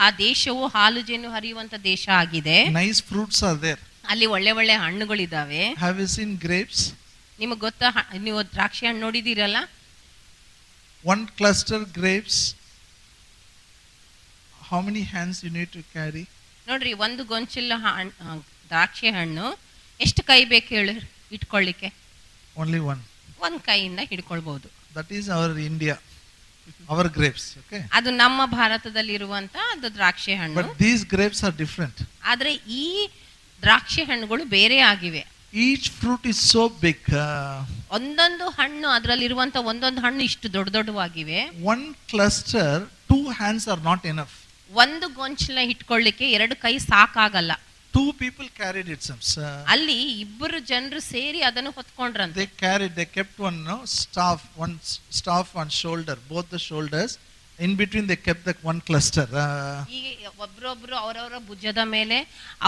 ಆ ದೇಶವು ಹಾಲು ಜೇನು ಹರಿಯುವಂತ ದೇಶ ಆಗಿದೆ. Nice fruits are there. ಅಲ್ಲಿ ಒಳ್ಳೆ ಹಣ್ಣುಗಳಿದಾವೆ. Have you seen grapes? ನಿಮಗೆ ಗೊತ್ತಾ, ನೀವು ದ್ರಾಕ್ಷಿ ಹಣ್ಣು ನೋಡಿದಿರಲ್ಲ? 1 cluster grapes, how many hands you need to carry? ನೋಡ್ರಿ, ಒಂದು ಗೊಂಚಲ ದ್ರಾಕ್ಷಿ ಹಣ್ಣು ಎಷ್ಟು ಕೈ ಬೇಕು ಹೇಳಿ ಇಟ್ಕೊಳ್ಳಿಕ್ಕೆ? Only one. ಒಂದು ಕೈಯಿಂದ ಹಿಡ್ಕೊಳ್ಬಹುದು. That is our India, our grapes. Okay. ಅದು ನಮ್ಮ ಭಾರತದಲ್ಲಿರುವಂತ ಅದು ದ್ರಾಕ್ಷಿ ಹಣ್ಣು. But these grapes are different. ಆದ್ರೆ ಈ ದ್ರಾಕ್ಷಿ ಹಣ್ಣುಗಳು ಬೇರೆ ಆಗಿವೆ. Each fruit is so big. ಒಂದೊಂದು ಹಣ್ಣು, ಅದರಲ್ಲಿರುವಂತ ಒಂದೊಂದು ಹಣ್ಣು ಇಷ್ಟು ದೊಡ್ಡವಾಗಿವೆ. 1 cluster, 2 hands are not enough. ಒಂದು ಗೊಂಚಲ ಇಟ್ಕೊಳ್ಳಿಕ್ಕೆ 2 ಕೈ ಸಾಕಾಗಲ್ಲ. 2 people carried it. ಅಲ್ಲಿ 2 ಜನರು ಸೇರಿ ಅದನ್ನು ಹೊತ್ಕೊಂಡ್ರಂತೆ. They kept one staff on shoulder, both the shoulders. In between they kept that 1 cluster. ಈಗ ಒಬ್ರೊಬ್ರು ಅವರವರ ಭುಜದ ಮೇಲೆ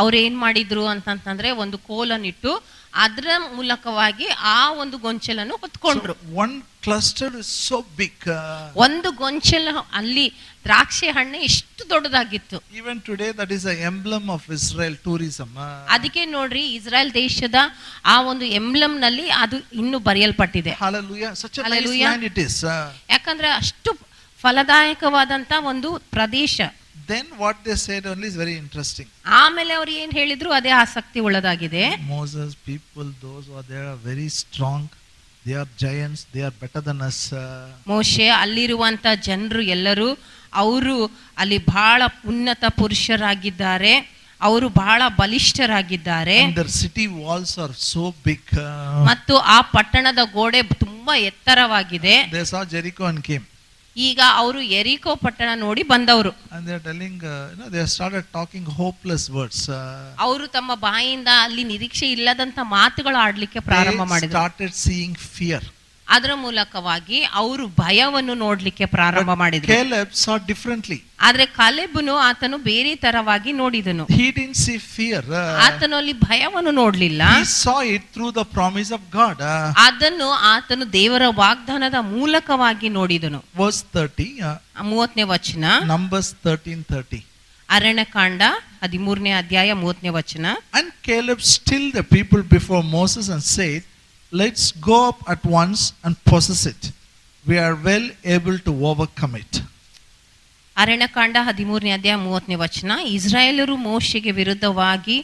ಅವ್ರು ಏನ್ ಮಾಡಿದ್ರು ಅಂತಂತಂದ್ರೆ ಒಂದು ಕೋಲನ್ನಿಟ್ಟು ಅದರ ಮೂಲಕವಾಗಿ ಆ ಒಂದು ಗೊಂಚಲನ್ನು ಹೊತ್ಕೊಂಡ್ರು. 1 cluster is so big. ಒಂದು ಗೊಂಚಲ ಅಲ್ಲಿ ದ್ರಾಕ್ಷಿ ಹಣ್ಣು ಎಷ್ಟು ದೊಡ್ಡದಾಗಿತ್ತು. Even today that is an emblem of Israel tourism. ಅದಕ್ಕೆ ನೋಡ್ರಿ, ಇಸ್ರಾಯೇಲ್ ದೇಶದ ಆ ಒಂದು ಎಂಬ್ಲಮ್ ನಲ್ಲಿ ಅದು ಇನ್ನು ಬರೆಯಲ್ಪಟ್ಟಿದೆ. Hallelujah. Such a nice land it is. ಯಾಕಂದ್ರೆ ಅಷ್ಟು ಫಲದಾಯಕವಾದಂತ ಒಂದು ಪ್ರದೇಶ. Then what they said only is very interesting. ಆಮೇಲೆ ಅವರು ಏನ್ ಹೇಳಿದ್ರು ಅದೇ ಆಸಕ್ತಿ ಉಳ್ಳದಾಗಿದೆ. Moses, people, those who are there are very strong. They are giants. They are better than us. ಮೋಶೆ, ಅಲ್ಲಿರುವಂತ ಜನರು ಎಲ್ಲರೂ ಅವರು ಅಲ್ಲಿ ಬಹಳ ಉನ್ನತ ಪುರುಷರಾಗಿದ್ದಾರೆ, ಅವರು ಬಹಳ ಬಲಿಷ್ಠರಾಗಿದ್ದಾರೆ. And their city walls are so big. ಮತ್ತು ಆ ಪಟ್ಟಣದ ಗೋಡೆ ತುಂಬಾ ಎತ್ತರವಾಗಿದೆ. They saw Jericho and came. ಈಗ ಅವರು ಎರಿಕೋ ಪಟ್ಟಣ ನೋಡಿ ಬಂದವರು. And they are telling, they started talking hopeless words. ಅವರು ತಮ್ಮ ಬಾಯಿಂದ ಅಲ್ಲಿ ನಿರೀಕ್ಷೆ ಇಲ್ಲದಂತ ಮಾತುಗಳು ಆಡ್ಲಿಕ್ಕೆ ಪ್ರಾರಂಭ ಮಾಡಿದ್ರು. They started seeing fear. ಅದರ ಮೂಲಕವಾಗಿ ಅವರು ಭಯವನ್ನು ನೋಡ್ಲಿಕ್ಕೆ ಪ್ರಾರಂಭ ಮಾಡಿದ್ರು. Caleb saw differently. ಆದ್ರೆ ಕಾಲೇಬನು ಆತನು ಬೇರೆ ತರವಾಗಿ ನೋಡಿದನು. He didn't see fear. ಆತನು ಅಲ್ಲಿ ಭಯವನ್ನು ನೋಡ್ಲಿಲ್ಲ. He saw it through the promise of God. ಅದನ್ನು ಆತನು ದೇವರ ವಾಗ್ದಾನದ ಮೂಲಕವಾಗಿ ನೋಡಿದನು. Verse 30. 30ನೇ ವಚನ. Numbers 13:30. ಅರಣ್ಯಕಾಂಡ 13ನೇ ಅಧ್ಯಾಯ 30ನೇ ವಚನ. And Caleb stilled the people before Moses and said, let's go up at once and possess it. We are well able to overcome it. Aranya Kanda 13ನೇ ಅಧ್ಯಾಯ 30ನೇ ವಚನ. ಇಸ್ರಾಯೇಲರು ಮೋಶೆಗೆ ವಿರುದ್ಧವಾಗಿ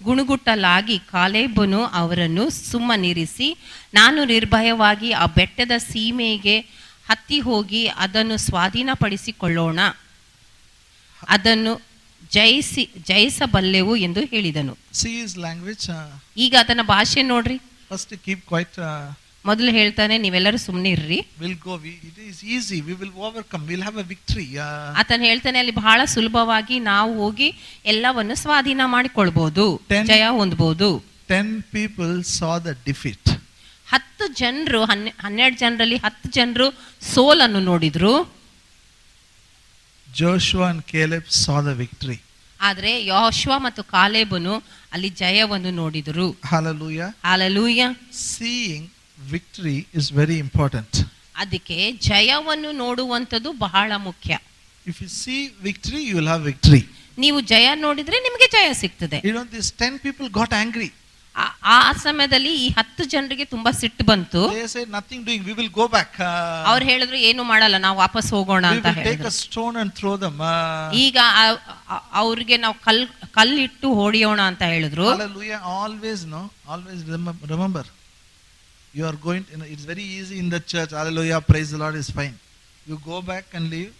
ಗುಣಗುಟ್ಟಲಾಗಿ ಕಾಲೇಬನು ಅವರನ್ನು ಸುಮ್ಮನಿರಿಸಿ, ನಾನು ನಿರ್ಭಯವಾಗಿ ಆ ಬೆಟ್ಟದ ಸೀಮೆಗೆ ಹತ್ತಿ ಹೋಗಿ ಅದನ್ನು ಸ್ವಾಧೀನಪಡಿಸಿಕೊಳ್ಳೋಣ, ಅದನ್ನು ಜಯಿಸಬಲ್ಲೆವು ಎಂದು ಹೇಳಿದನು. See his language. ಈಗ ಅದನ್ನ ಭಾಷೆ ನೋಡ್ರಿ. First keep quiet. ಮೊದಲು ಹೇಳ್ತಾನೆ ನೀವೆಲ್ಲರೂ ಸುಮ್ಮನೆ ಇರ್ರಿ. We'll go. It is easy. We will overcome. We'll have a victory. ಆತನು ಹೇಳ್ತಾನೆ ಅಲ್ಲಿ ಬಹಳ ಸುಲಭವಾಗಿ ನಾವು ಹೋಗಿ ಎಲ್ಲವನ್ನು ಸ್ವಾಧೀನ ಮಾಡಿಕೊಳ್ಬಹುದು, ಜಯ ಹೊಂದಬಹುದು. 10 people saw the defeat. 10 ಜನರು 12 ಜನರಲ್ಲಿ 10 ಜನರು ಸೋಲನ್ನು ನೋಡಿದ್ರು. Joshua and Caleb saw the victory. ಆದ್ರೆ ಯೆಹೋಶುವ ಮತ್ತು ಕಾಲೇಬನು ಅಲ್ಲಿ ಜಯವನ್ನು ನೋಡಿದರು. Hallelujah. Hallelujah. Seeing victory is very important. ಅದಕ್ಕೆ ಜಯವನ್ನು ನೋಡುವಂತದ್ದು ಬಹಳ ಮುಖ್ಯ. If you see victory, you will have victory. ನೀವು ಜಯ ನೋಡಿದ್ರೆ ನಿಮಗೆ ಜಯ ಸಿಗ್ತದೆ. You know, these 10 people got angry. ಆ ಸಮಯದಲ್ಲಿ ಈ 10 ಜನರಿಗೆ ತುಂಬಾ ಸಿಟ್ಟು ಬಂತು. They said nothing doing, we will go back. ಅವ್ರು ಹೇಳಿದ್ರು ಏನು ಮಾಡಲ್ಲ, ನಾವು ವಾಪಸ್ ಹೋಗೋಣ ಅಂತ ಹೇಳಿದ್ರು. We will take ಹೇಳಿದ್ರು. a stone and throw them. ಈಗ ಅವ್ರಿಗೆ ನಾವು ಕಲ್ಲಿಟ್ಟು ಹೊಡೆಯೋಣ ಅಂತ ಹೇಳಿದ್ರು. Hallelujah. Always remember, you are going to, it's very easy in the church. Hallelujah, praise the Lord is fine. You go back and leave.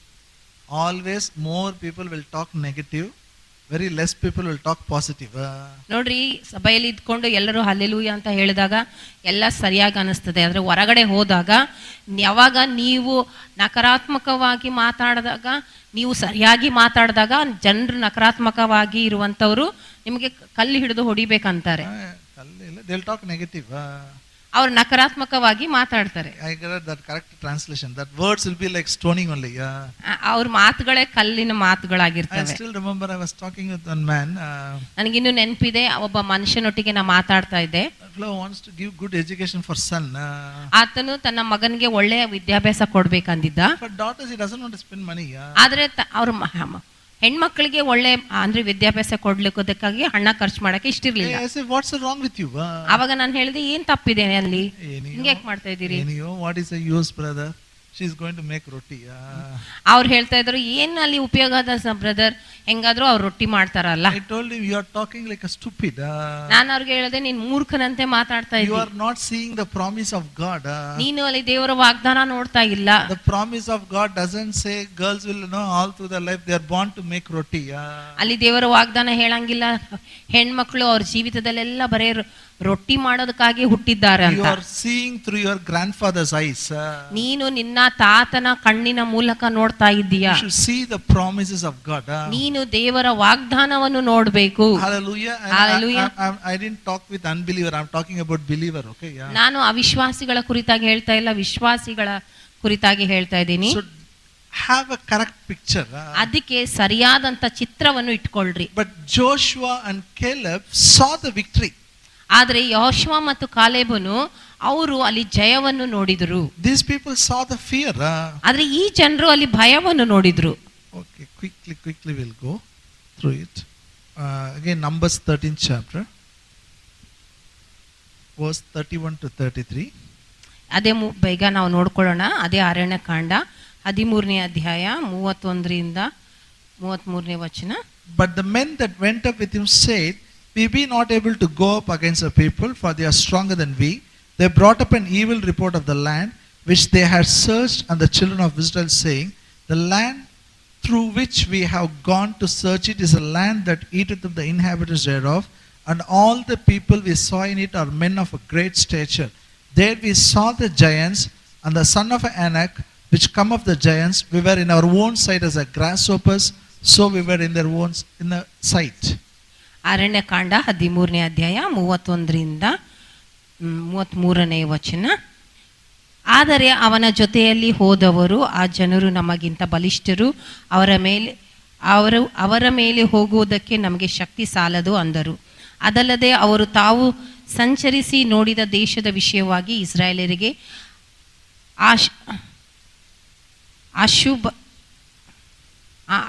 Always more people will talk negative, very less people will talk positive. ನೋಡ್ರಿ, ಸಭೆಯಲ್ಲಿ ಇದ್ಕೊಂಡು ಎಲ್ಲರೂ hallelujah ಅಂತ ಹೇಳಿದಾಗ ಎಲ್ಲ ಸರಿಯಾಗಿ ಅನಿಸ್ತದೆ. ಆದ್ರೆ ಹೊರಗಡೆ ಹೋದಾಗ ಯಾವಾಗ ನೀವು ನಕಾರಾತ್ಮಕವಾಗಿ ಮಾತಾಡಿದಾಗ, ನೀವು ಸರಿಯಾಗಿ ಮಾತಾಡಿದಾಗ ಜನರು ನಕಾರಾತ್ಮಕವಾಗಿ ಇರುವಂತವ್ರು ನಿಮಗೆ ಕಲ್ಲು ಹಿಡಿದು ಹೊಡಿಬೇಕಂತಾರೆ. They'll talk negative. ಅವ್ರು ನಕಾರಾತ್ಮಕವಾಗಿ ಮಾತಾಡ್ತಾರೆ. I got that correct translation. That words will be like stoning only. ಅವ್ರ ಮಾತುಗಳೇ ಕಲ್ಲಿನ ಮಾತುಗಳಾಗಿರ್ತವೆ. I still remember I was talking with one man. ನನಗಿನ್ನು ನೆನಪಿದೆ, ಒಬ್ಬ ಮನುಷ್ಯನೊಟ್ಟಿಗೆ ನಾ ಮಾತಾಡ್ತಾ ಇದ್ದೆ. Fellow wants to give good education for son. ಆತನು ತನ್ನ ಮಗನಿಗೆ ಒಳ್ಳೆಯ ವಿದ್ಯಾಭ್ಯಾಸ ಕೊಡ್ಬೇಕಂದಿದ್ದ. For daughters he doesn't want to spend money. ಆದ್ರೆ ಅವ್ರ ಹೆಣ್ಮಕ್ಳಿಗೆ ಒಳ್ಳೆ ಅಂದ್ರೆ ವಿದ್ಯಾಭ್ಯಾಸ ಕೊಡ್ಲಿಕ್ಕೋದಕ್ಕಾಗಿ ಹಣ ಖರ್ಚು ಮಾಡಕ್ಕೆ ಇಷ್ಟಿರ್ಲಿಲ್ಲ. I said, what's wrong with you? ಅವಾಗ ನಾನು ಹೇಳಿದೆ, ಏನ್ ತಪ್ಪಿದೆ ಅಲ್ಲಿ, ಹಿಂಗೆ ಯಾಕೆ ಮಾಡ್ತಾ ಇದ್ದೀರಿ? What is the use, brother? She's going to make roti. ಅವ್ರು ಹೇಳ್ತಾ ಇದ್ರು, ಏನ್ ಅಲ್ಲಿ ಉಪಯೋಗ ಅದ ಬ್ರದರ್, ಹೆಂಗಾದ್ರೂ ಅವ್ರು ರೊಟ್ಟಿ ಮಾಡ್ತಾರಲ್ಲ. I told him, you are talking like a stupid. ನಾನು ಅವ್ರಿಗೆ ಹೇಳಿದೆ, ನೀನ್ ಮೂರ್ಖನಂತೆ ಮಾತಾಡ್ತಾ ಇದ್ದೀಯ. You are not seeing the promise of God. ನೀನು ಅಲ್ಲಿ ದೇವರ ವಾಗ್ದಾನ ನೋಡ್ತಾ ಇಲ್ಲ. The promise of God doesn't say girls will know all through their life they are born to make roti. ಅಲ್ಲಿ ದೇವರ ವಾಗ್ದಾನ ಹೇಳಂಗಿಲ್ಲ ಹೆಣ್ಮಕ್ಳು ಅವ್ರ ಜೀವಿತದಲ್ಲೆಲ್ಲ ಬರೇ ರೊಟ್ಟಿ ಮಾಡೋದಕ್ಕಾಗಿ ಹುಟ್ಟಿದ್ದಾರೆ ಅಂತ. You are seeing through your grandfather's eyes. ನೀನು ನಿನ್ನ ತಾತನ ಕಣ್ಣಿನ ಮೂಲಕ ನೋಡ್ತಾ ಇದ್ದೀಯಾ. You should see the promises of God. ನೀನು ದೇವರ ವಾಗ್ದಾನವನ್ನು ನೋಡಬೇಕು. Hallelujah. Hallelujah. I didn't talk with unbeliever. I'm talking about believer. Okay. ನಾನು ಅವಿಶ್ವಾಸಿಗಳ ಕುರಿತಾಗಿ ಹೇಳ್ತಾ ಇಲ್ಲ, ವಿಶ್ವಾಸಿಗಳ ಕುರಿತಾಗಿ ಹೇಳ್ತಾ ಇದ್ದೀನಿ. So have a correct picture. ಅದಕ್ಕೆ ಸರಿಯಾದಂತ ಚಿತ್ರವನ್ನು ಇಟ್ಕೊಳ್ರಿ. But Joshua and Caleb saw the victory. ಆದ್ರೆ ಯೆಹೋಶುವ ಮತ್ತು ಕಾಲೇಬನು ಅವರು ಅಲ್ಲಿ ಜಯವನ್ನು ನೋಡಿದ್ರು. These people saw the fear. ಆದ್ರೆ ಈ ಜನರು ಅಲ್ಲಿ ಭಯವನ್ನು ನೋಡಿದ್ರು. Okay, quickly we'll go through it. Again, Numbers 13th chapter, verse 31 to 33. ಅದೇ ಬೇಗ ನಾವು ನೋಡ್ಕೊಳ್ಳೋಣ. ಅದೇ ಅರಣ್ಯಕಾಂಡ 13ನೇ ಅಧ್ಯಾಯ 31ರಿಂದ 33ನೇ ವಚನ. But the men that went up with him said, we be not able to go up against the people, for they are stronger than we. They brought up an evil report of the land which they had searched, and the children of Israel, saying, the land through which we have gone to search it is a land that eateth up the inhabitants thereof, and all the people we saw in it are men of a great stature. There we saw the giants, and the son of Anak, which come of the giants. We were in our own sight as a grasshoppers, so we were in their own in the sight. Aranya Kanda 13ನೇ ಅಧ್ಯಾಯ 31ರಿಂದ 33ನೇ ವಚನ. ಆದರೆ ಅವನ ಜೊತೆಯಲ್ಲಿ ಹೋದವರು, ಆ ಜನರು ನಮಗಿಂತ ಬಲಿಷ್ಠರು, ಅವರ ಮೇಲೆ ಹೋಗುವುದಕ್ಕೆ ನಮಗೆ ಶಕ್ತಿ ಸಾಲದು ಅಂದರು. ಅದಲ್ಲದೆ ಅವರು ತಾವು ಸಂಚರಿಸಿ ನೋಡಿದ ದೇಶದ ವಿಷಯವಾಗಿ ಇಸ್ರಾಯೇಲರಿಗೆ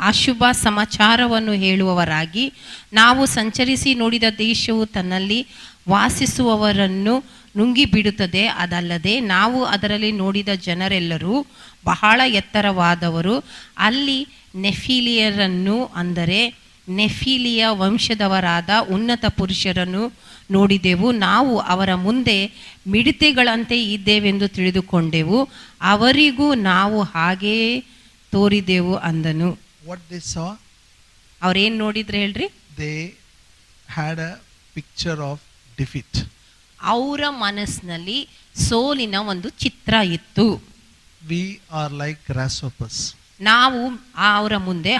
ಅಶುಭ ಸಮಾಚಾರವನ್ನು ಹೇಳುವವರಾಗಿ, ನಾವು ಸಂಚರಿಸಿ ನೋಡಿದ ದೇಶವು ತನ್ನಲ್ಲಿ ವಾಸಿಸುವವರನ್ನು ನುಂಗಿಬಿಡುತ್ತದೆ. ಅದಲ್ಲದೆ ನಾವು ಅದರಲ್ಲಿ ನೋಡಿದ ಜನರೆಲ್ಲರೂ ಬಹಳ ಎತ್ತರವಾದವರು. ಅಲ್ಲಿ ನೆಫಿಲಿಯರನ್ನು, ಅಂದರೆ ನೆಫಿಲಿಯ ವಂಶದವರಾದ ಉನ್ನತ ಪುರುಷರನ್ನು ನೋಡಿದೆವು. ನಾವು ಅವರ ಮುಂದೆ ಮಿಡತೆಗಳಂತೆ ಇದ್ದೇವೆಂದು ತಿಳಿದುಕೊಂಡೆವು. ಅವರಿಗೂ ನಾವು ಹಾಗೆಯೇ ತೋರಿದೆವು ಅಂದನು. What they saw? ಅವ್ರೇನ್ ನೋಡಿದ್ರೆ ಹೇಳ್ರಿ? They had a picture of defeat. ಅವರ ಮನಸ್ಸಿನಲ್ಲಿ ಸೋಲಿನ ಒಂದು ಚಿತ್ರ ಇತ್ತು. We are like grasshoppers. ನಾವು ಅವರ ಮುಂದೆ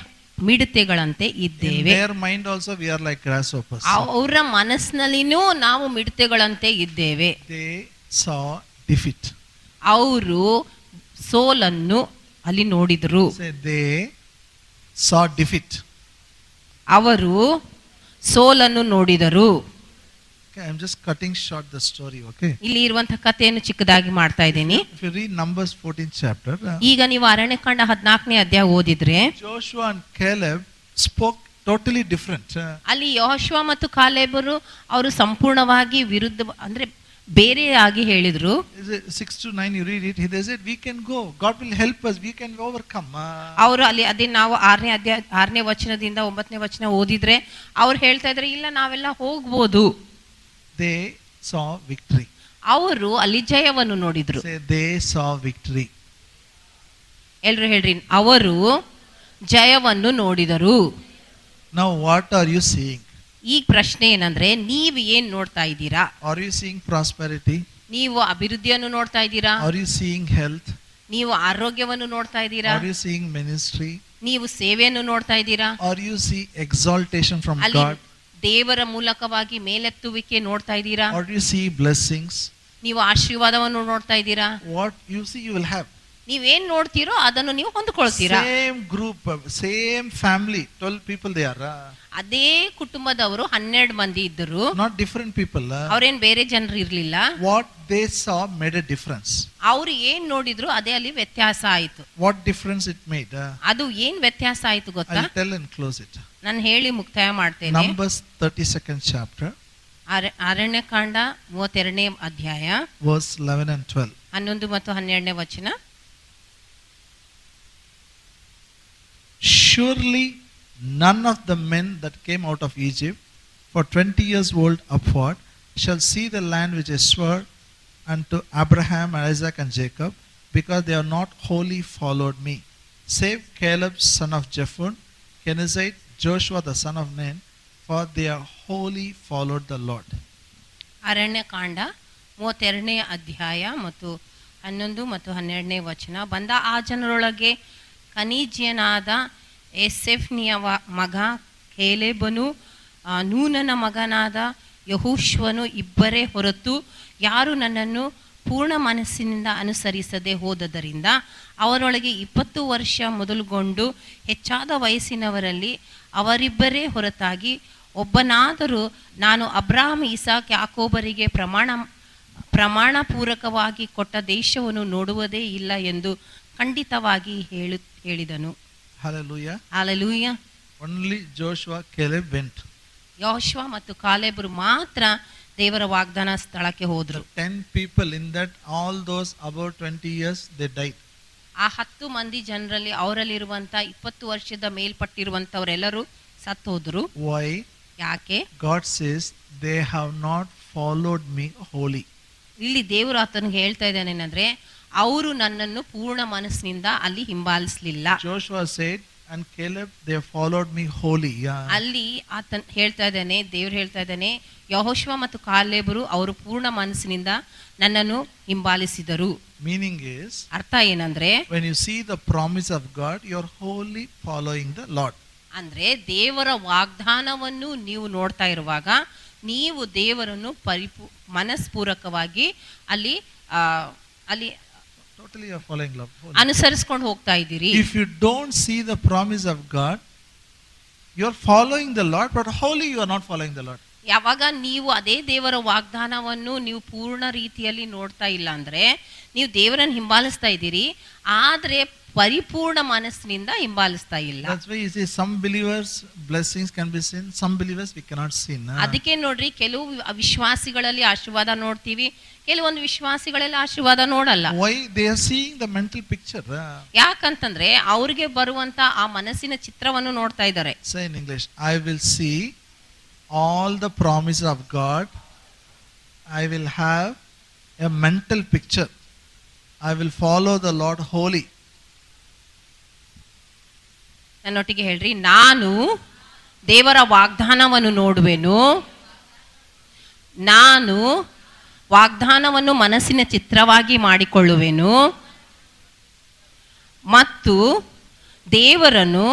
ಮಿಡತೆಗಳಂತೆ In ಇದ್ದೇವೆ. their mind also we are like grasshoppers. ಅವರ ಮನಸ್ಸಿನಲ್ಲಿನೂ ನಾವು ಮಿಡತೆಗಳಂತೆ ಇದ್ದೇವೆ. They saw defeat. ಅವರು ಸೋಲನ್ನು ಅಲ್ಲಿ ನೋಡಿದರು. Say they saw defeat. ಅವರು ಸೋಲನ್ನು ನೋಡಿದರು. Okay, I'm just cutting short the story, okay? ಇಲ್ಲಿ ಇರುವಂತಹ ಕಥೆಯನ್ನು ಚಿಕ್ಕದಾಗಿ ಮಾಡ್ತಾ ಇದ್ದೀನಿ. If you read Numbers 14th chapter, ಈಗ ನೀವು ಅರಣ್ಯಕಾಂಡ 14ನೇ ಅಧ್ಯಾಯ ಓದಿದ್ರೆ Joshua and Caleb spoke totally different. ಅಲ್ಲಿ ಯೆಹೋಶುವ ಮತ್ತು ಕಾಲೇಬರು ಅವರು ಸಂಪೂರ್ಣವಾಗಿ ವಿರುದ್ಧ ಅಂದ್ರೆ ಬೇರೆಯಾಗಿ ಹೇಳಿದ್ರು. 6 to 9 you read it, they said we can go, God will help us, we can overcome. ಅವರು ಅಲ್ಲಿ ಅದೇ ನಾವು 6ನೇ ವಚನದಿಂದ 9ನೇ ವಚನ ಓದಿದ್ರೆ ಅವ್ರು ಹೇಳ್ತಾ ಇದ್ರೆ ಇಲ್ಲ ನಾವೆಲ್ಲ ಹೋಗ್ಬೋದು. They saw victory. ಅವರು ಅಲ್ಲಿ ಜಯವನ್ನು ನೋಡಿದ್ರು. Say they saw victory. ಎಲ್ರು ಹೇಳ್ರಿ, ಅವರು ಜಯವನ್ನು ನೋಡಿದರು. Now what are you seeing? ಈಗ ಪ್ರಶ್ನೆ ಏನಂದ್ರೆ ನೀವು ಏನ್ ನೋಡ್ತಾ ಇದ್ದೀರಾ? Are you seeing prosperity? ನೀವು ಅಭಿವೃದ್ಧಿಯನ್ನು ನೋಡ್ತಾ ಇದ್ದೀರಾ? Are you seeing health? ನೀವು ಆರೋಗ್ಯವನ್ನು ನೋಡ್ತಾ ಇದ್ದೀರಾ? Are you seeing ministry? ನೀವು ಸೇವೆಯನ್ನು ನೋಡ್ತಾ ಇದ್ದೀರಾ? Or you see exaltation from ಅಲ್ಲಿ God? ದೇವರ ಮೂಲಕವಾಗಿ ಮೇಲೆತ್ತುವಿಕೆ ನೋಡ್ತಾ ಇದ್ದೀರಾ? Or you see blessings? ನೀವು ಆಶೀರ್ವಾದವನ್ನು ನೋಡ್ತಾ ಇದ್ದೀರಾ? What you see you will have. ನೀವೇನ್ ನೋಡ್ತೀರೋ ಅದನ್ನು ನೀವು ಹೊಂದ್ಕೊಳ್ತೀರಾ. Same group, same family, 12 people they are. ಅದೇ ಕುಟುಂಬದವರು 12 ಮಂದಿ ಇದ್ದರು. Not different people. ಅವ್ರೇನ್ ಬೇರೆ ಜನರು ಇರ್ಲಿಲ್ಲ. What they saw made a difference. ಅವ್ರು ಏನ್ ನೋಡಿದ್ರು ಅದೇ ಅಲ್ಲಿ ವ್ಯತ್ಯಾಸ ಆಯ್ತು. What difference it made? ಅದು ಏನ್ ವ್ಯತ್ಯಾಸ ಆಯ್ತು ಗೊತ್ತಾ? I'll tell and close it. ನಾನು ಹೇಳಿ ಮುಕ್ತಾಯ ಮಾಡ್ತೇನೆ. Numbers 32nd chapter. ಅರಣ್ಯಕಾಂಡ 32ನೇ ಅಧ್ಯಾಯ verse 11 and 12. 11 ಮತ್ತು 12ನೇ ವಚನ. Surely none of the men that came out of Egypt for 20 years old upward shall see the land which I swore unto Abraham and Isaac and Jacob, because they have not wholly followed me, save Caleb son of Jephunneh, Kenizzite, Joshua the son of Nun, for they are wholly followed the Lord. Aranya Kanda 32ನೇ ಅಧ್ಯಾಯ ಮತ್ತು 11 ಮತ್ತು 12ನೇ ವಚನ. ಬಂದ ಆ ಜನರೊಳಗೆ ಕನೀಜ್ಯನಾದ ಎಸೆಫ್ನಿಯ ಮಗ ಕೇಲೆಬನು, ನೂನನ ಮಗನಾದ ಯೆಹೋಶುವನು ಇಬ್ಬರೇ ಹೊರತು ಯಾರು ನನ್ನನ್ನು ಪೂರ್ಣ ಮನಸ್ಸಿನಿಂದ ಅನುಸರಿಸದೆ ಹೋದದರಿಂದ ಅವರೊಳಗೆ 20 ವರ್ಷ ಮೊದಲುಗೊಂಡು ಹೆಚ್ಚಾದ ವಯಸ್ಸಿನವರಲ್ಲಿ ಅವರಿಬ್ಬರೇ ಹೊರತಾಗಿ ಒಬ್ಬನಾದರೂ ನಾನು ಅಬ್ರಹಾಮ್, ಇಸಾಕ್, ಯಾಕೋಬರಿಗೆ ಪ್ರಮಾಣ ಪೂರ್ವಕವಾಗಿ ಕೊಟ್ಟ ದೇಶವನ್ನು ನೋಡುವುದೇ ಇಲ್ಲ ಎಂದು ಖಂಡಿತವಾಗಿ ಹೇಳಿದನು. Hallelujah. Hallelujah. Only Joshua, Caleb went. ಯೆಹೋಶುವ ಮತ್ತು ಕಾಲೇಬರು ಮಾತ್ರ ದೇವರ ವಾಗ್ದಾನ ಸ್ಥಳಕ್ಕೆ ಹೋದ್ರು. 10 people in that, all those about 20 years they died. ಆ 10 ಮಂದಿ ಜನರಲ್ಲಿ ಅವರಲ್ಲಿರುವಂತ 20 ವರ್ಷದ ಮೇಲ್ಪಟ್ಟಿರುವಂತವರೆಲ್ಲರೂ ಸತ್ತು ಹೋದ್ರು. Why? ಯಾಕೆ? God says they have not followed me wholly. ಇಲ್ಲಿ ದೇವರು ಆತನಿಗೆ ಹೇಳ್ತಾ ಇದ್ದಾನೆ ಏನಂದ್ರೆ ಅವರು ನನ್ನನ್ನು ಪೂರ್ಣ ಮನಸ್ಸಿನಿಂದ ಅಲ್ಲಿ ಹಿಂಬಾಲಿಸಲಿಲ್ಲ. Joshua said and Caleb they followed me wholly. ಅಲ್ಲಿ ಆತನ್ ಹೇಳ್ತಾ ಇದ್ದಾನೆ, ದೇವ್ರು ಹೇಳ್ತಾ ಇದ್ದಾನೆ, ಯೆಹೋಶುವ ಮತ್ತು ಕಾಲೇಬರು ಅವರು ಪೂರ್ಣ ಮನಸ್ಸಿನಿಂದ ನನ್ನನ್ನು ಹಿಂಬಾಲಿಸಿದರು. Meaning is, ಅರ್ಥ ಏನಂದ್ರೆ when you see the promise of God, you are wholly following the Lord. ಅಂದ್ರೆ ದೇವರ ವಾಗ್ದಾನವನ್ನು ನೀವು ನೋಡ್ತಾ ಇರುವಾಗ ನೀವು ದೇವರನ್ನು ಮನಸ್ಪೂರ್ವಕವಾಗಿ ಅಲ್ಲಿ ಅಲ್ಲಿ Totally you are following love. ಅನುಸರಿಸಿಕೊಂಡು ಹೋಗ್ತಾ ಇದ್ದೀರಿ. If you don't see the promise of God, you are following the Lord, but wholly you are not following the Lord. ಯಾವಾಗ ನೀವು ಅದೇ ದೇವರ ವಾಗ್ದಾನವನ್ನು ನೀವು ಪೂರ್ಣ ರೀತಿಯಲ್ಲಿ ನೋಡ್ತಾ ಇಲ್ಲ ಅಂದ್ರೆ ನೀವು ದೇವರನ್ನು ಹಿಂಬಾಲಿಸ್ತಾ ಇದ್ದೀರಿ, ಆದ್ರೆ ಪರಿಪೂರ್ಣ ಮನಸ್ಸಿನಿಂದ ಹಿಂಬಾಲಿಸ್ತಾ ಇಲ್ಲ. That's why you see some believers blessings can be seen, some believers we cannot see. ಅದಕ್ಕೆ ನೋಡ್ರಿ, ಕೆಲವು ವಿಶ್ವಾಸಿಗಳಲ್ಲಿ ಆಶೀರ್ವಾದ ನೋಡ್ತೀವಿ, ಕೆಲವೊಂದು ವಿಶ್ವಾಸಿಗಳಲ್ಲಿ ಆಶೀರ್ವಾದ ನೋಡಲ್ಲ. Why? They are seeing the mental picture. ಯಾಕಂತಂದ್ರೆ ಅವ್ರಿಗೆ ಬರುವಂತ ಆ ಮನಸ್ಸಿನ ಚಿತ್ರವನ್ನು ನೋಡ್ತಾ ಇದ್ದಾರೆ. Say in English, I will see all the promises of God. I will have a mental picture. I will follow the Lord wholly. ನನ್ನೊಟ್ಟಿಗೆ ಹೇಳ್ರಿ, ನಾನು ದೇವರ ವಾಗ್ದಾನವನ್ನು ನೋಡುವೆನು, ನಾನು ವಾಗ್ದಾನವನ್ನು ಮನಸ್ಸಿನ ಚಿತ್ರವಾಗಿ ಮಾಡಿಕೊಳ್ಳುವೆನು ಮತ್ತು ದೇವರನ್ನು